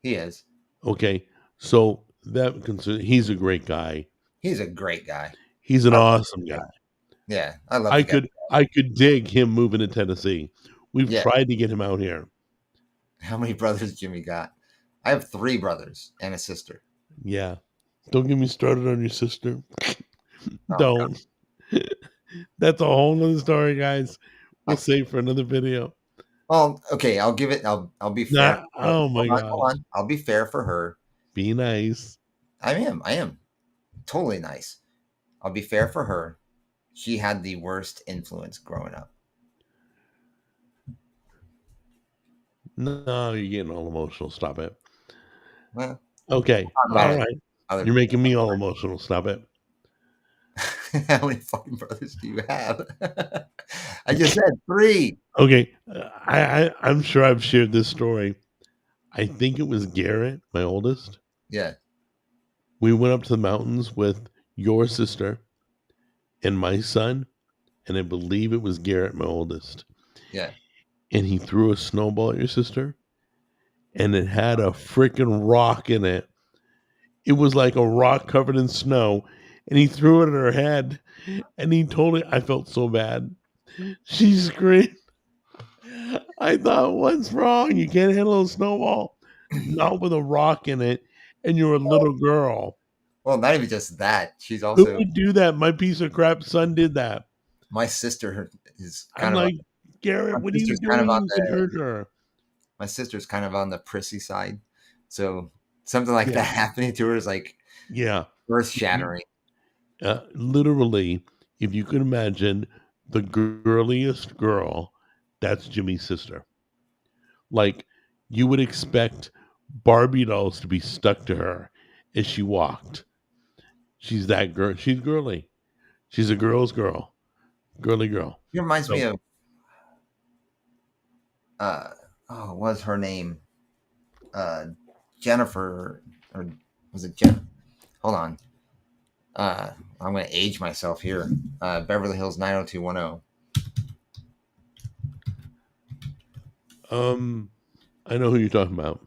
He is. Okay, so he's a great guy. He's a great guy. He's an awesome guy. Yeah, I love. I could dig him moving to Tennessee. We've tried to get him out here. How many brothers Jimmy got? I have 3 brothers and a sister. Yeah, don't get me started on your sister. Don't. That's a whole nother story, guys. We'll save for another video. Well, okay, I'll give it. I'll be fair. Oh my God! Hold on. I'll be fair for her. Be nice. I am totally nice. I'll be fair for her. She had the worst influence growing up. No, you're getting all emotional. Stop it. Well, okay. All right. You're making me all emotional. Stop it. How many fucking brothers do you have? I just said 3. Okay. I'm sure I've shared this story. I think it was Garrett, my oldest. Yeah. We went up to the mountains with your sister and my son, and I believe it was Garrett, my oldest. Yeah. And he threw a snowball at your sister, and it had a freaking rock in it. It was like a rock covered in snow, and he threw it at her head, and he told me, I felt so bad. She screamed. I thought, what's wrong? You can't handle a snowball. Not with a rock in it. and you're a little girl. Well, not even just that. She's Who also would do that? My piece of crap son did that. my sister is I'm kind of like, Garrett, my what are you sister's kind of doing? on You could the hurt her. my sister's kind of on the prissy side. So something like Yeah. that happening to her is like Yeah. earth shattering. Literally, if you can imagine the girliest girl, that's Jimmy's sister. Like, you would expect Barbie dolls to be stuck to her as she walked. She's that girl. She's girly. She's a girl's girl. Girly girl. It reminds me So, of what was her name? Jennifer, or was it Jen? Hold on. I'm going to age myself here. Beverly Hills 90210. I know who you're talking about.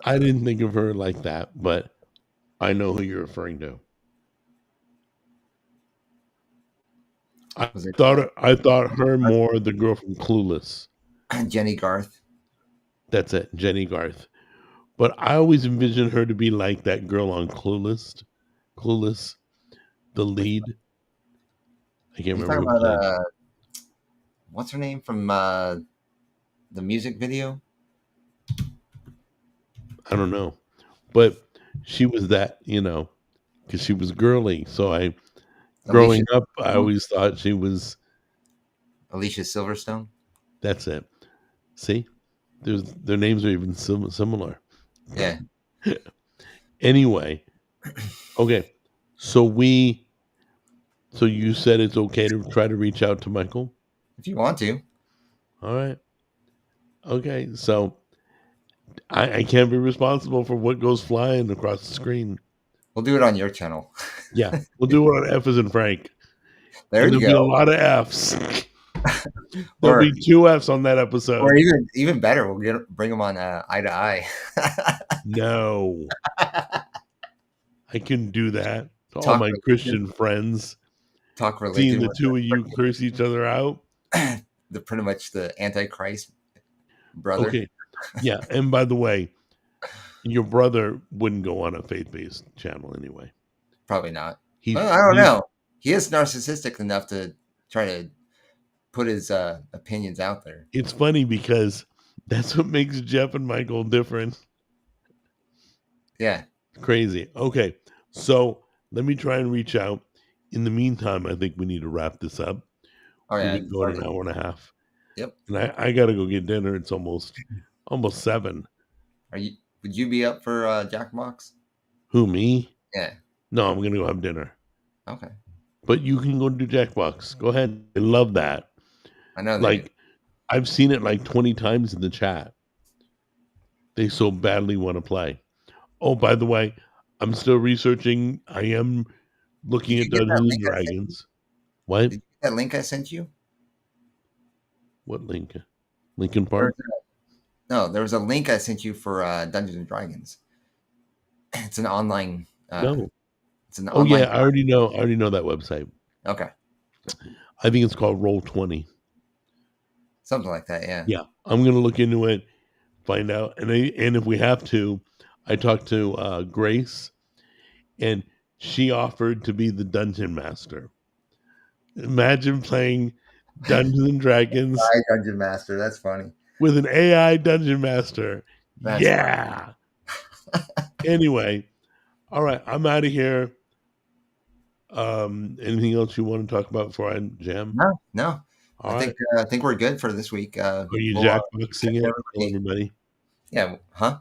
I didn't think of her like that, but I know who you're referring to. I thought her more the girl from Clueless. Jenny Garth. That's it, Jenny Garth. But I always envisioned her to be like that girl on Clueless. Clueless, the lead. I can't remember. About, what's her name from the music video? I don't know, but she was that, because she was girly. So growing up, I always thought she was Alicia Silverstone. That's it. See, their names are even similar. Yeah. Anyway, okay. So you said it's okay to try to reach out to Michael? If you want to. All right. Okay. So I can't be responsible for what goes flying across the screen. We'll do it on your channel. Yeah. We'll do it on F as in Frank. There you go. There'll be a lot of F's. There'll be 2 F's on that episode. Or even better, we'll bring them on eye to eye. No. I couldn't do that. To all my Christian friends. Talk religion. Seeing the two of you curse each other out. Pretty much the Antichrist brother. Okay. Yeah. And by the way, your brother wouldn't go on a faith-based channel anyway. Probably not. I don't know. He is narcissistic enough to try to put his opinions out there. It's funny because that's what makes Jeff and Michael different. Yeah. Crazy. Okay. So let me try and reach out. In the meantime, I think we need to wrap this up. Oh, yeah. We've been going an hour and a half. Yep. And I got to go get dinner. It's almost 7. Would you be up for Jackbox? Who, me? Yeah. No, I'm going to go have dinner. Okay. But you can go do Jackbox. Go ahead. I love that. I know. I've seen it like 20 times in the chat. They so badly want to play. Oh, by the way, I'm still researching. I am looking at Dungeons and Dragons. What? Did you get that link I sent you? What link? Linkin Park? No, there was a link I sent you for Dungeons and Dragons. It's an online. No. It's an online. Yeah, I already know that website. Okay. I think it's called Roll20. Something like that, yeah. Yeah, I'm gonna look into it, find out, and if we have to, I talked to Grace, and she offered to be the dungeon master. Imagine playing Dungeons and Dragons. Dungeon master, that's funny. With an AI dungeon master. That's Anyway, all right, I'm out of here. Anything else you want to talk about before I jam? No. I think we're good for this week. Are you Jackboxing it? Tell everybody. Yeah. Huh?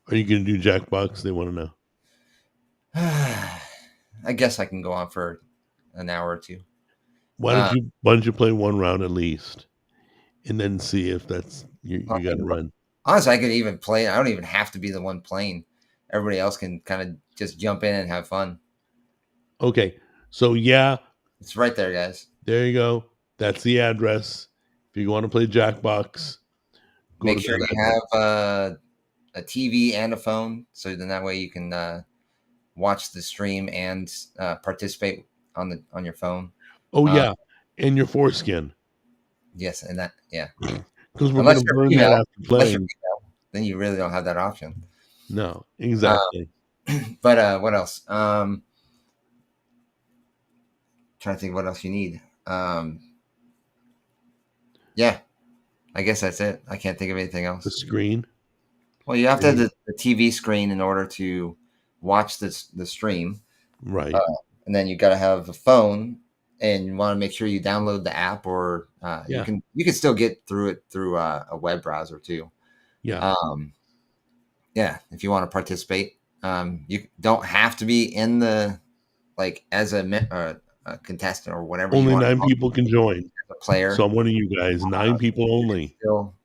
Are you going to do Jackbox? They want to know. I guess I can go on for an hour or two. Why don't you play one round at least, and then see if that's you got to run. Honestly, I could even play. I don't even have to be the one playing. Everybody else can kind of just jump in and have fun. Okay. So yeah, it's right there, guys. There you go. That's the address. If you want to play Jackbox, make sure you have a TV and a phone, so then that way you can watch the stream and participate on your phone. Oh yeah, and your foreskin. Yes, and that because we're Unless going to you're burn that female, after unless you're playing. female, then you really don't have that option. No, exactly. But what else? Trying to think what else you need. Yeah, I guess that's it. I can't think of anything else. The screen. Well, you have to have the TV screen in order to watch the stream, Right. And then you got to have a phone, and you want to make sure you download the app, or Yeah. you can still get through it through a web browser too. Yeah. Yeah, if you want to participate, you don't have to be in the as a contestant or whatever. Only you want 9 people can join. as a player. So I'm one of you guys. 9 people only.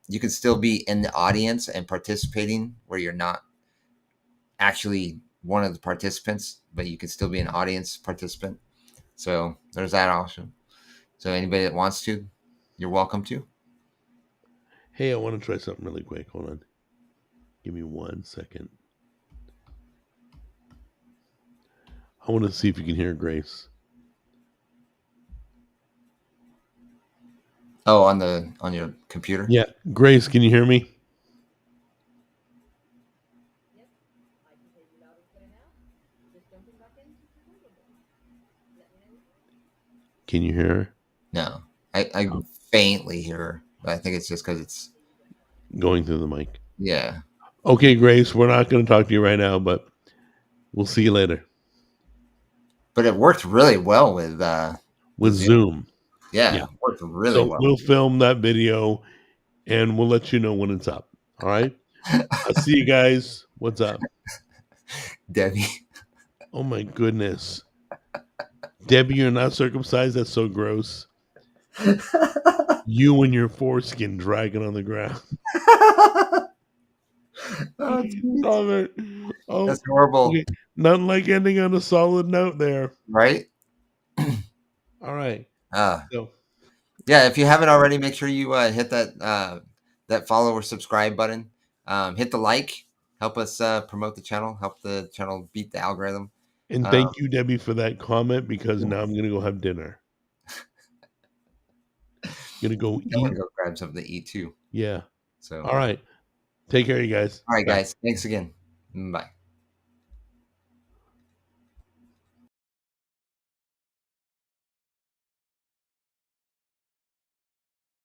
You can still be in the audience and participating where you're not actually one of the participants, but you can still be an audience participant. So there's that option. So anybody that wants to, you're welcome to. Hey, I want to try something really quick. Hold on. Give me 1 second. I want to see if you can hear Grace. Oh, on your computer? Yeah. Grace, can you hear me? Can you hear her? No. I faintly hear her, but I think it's just because it's going through the mic. Yeah. Okay, Grace, we're not going to talk to you right now, but we'll see you later. But it worked really well with Zoom. Yeah, it worked really well. We'll film that video and we'll let you know when it's up. All right? I'll see you guys. What's up? Debbie. Oh my goodness. Debbie, you're not circumcised? That's so gross. You and your foreskin dragging on the ground. Stop it. Oh, that's horrible. Okay. Nothing like ending on a solid note there. Right? All right. So. Yeah, if you haven't already, make sure you hit that follow or subscribe button. Hit the like. Help us promote the channel. Help the channel beat the algorithm. And thank you, Debbie, for that comment, because now I'm going to go have dinner. Going to go eat. I'm going to go grab something to eat too. Yeah. So. All right. Take care, you guys. All right, guys. Thanks again. Bye.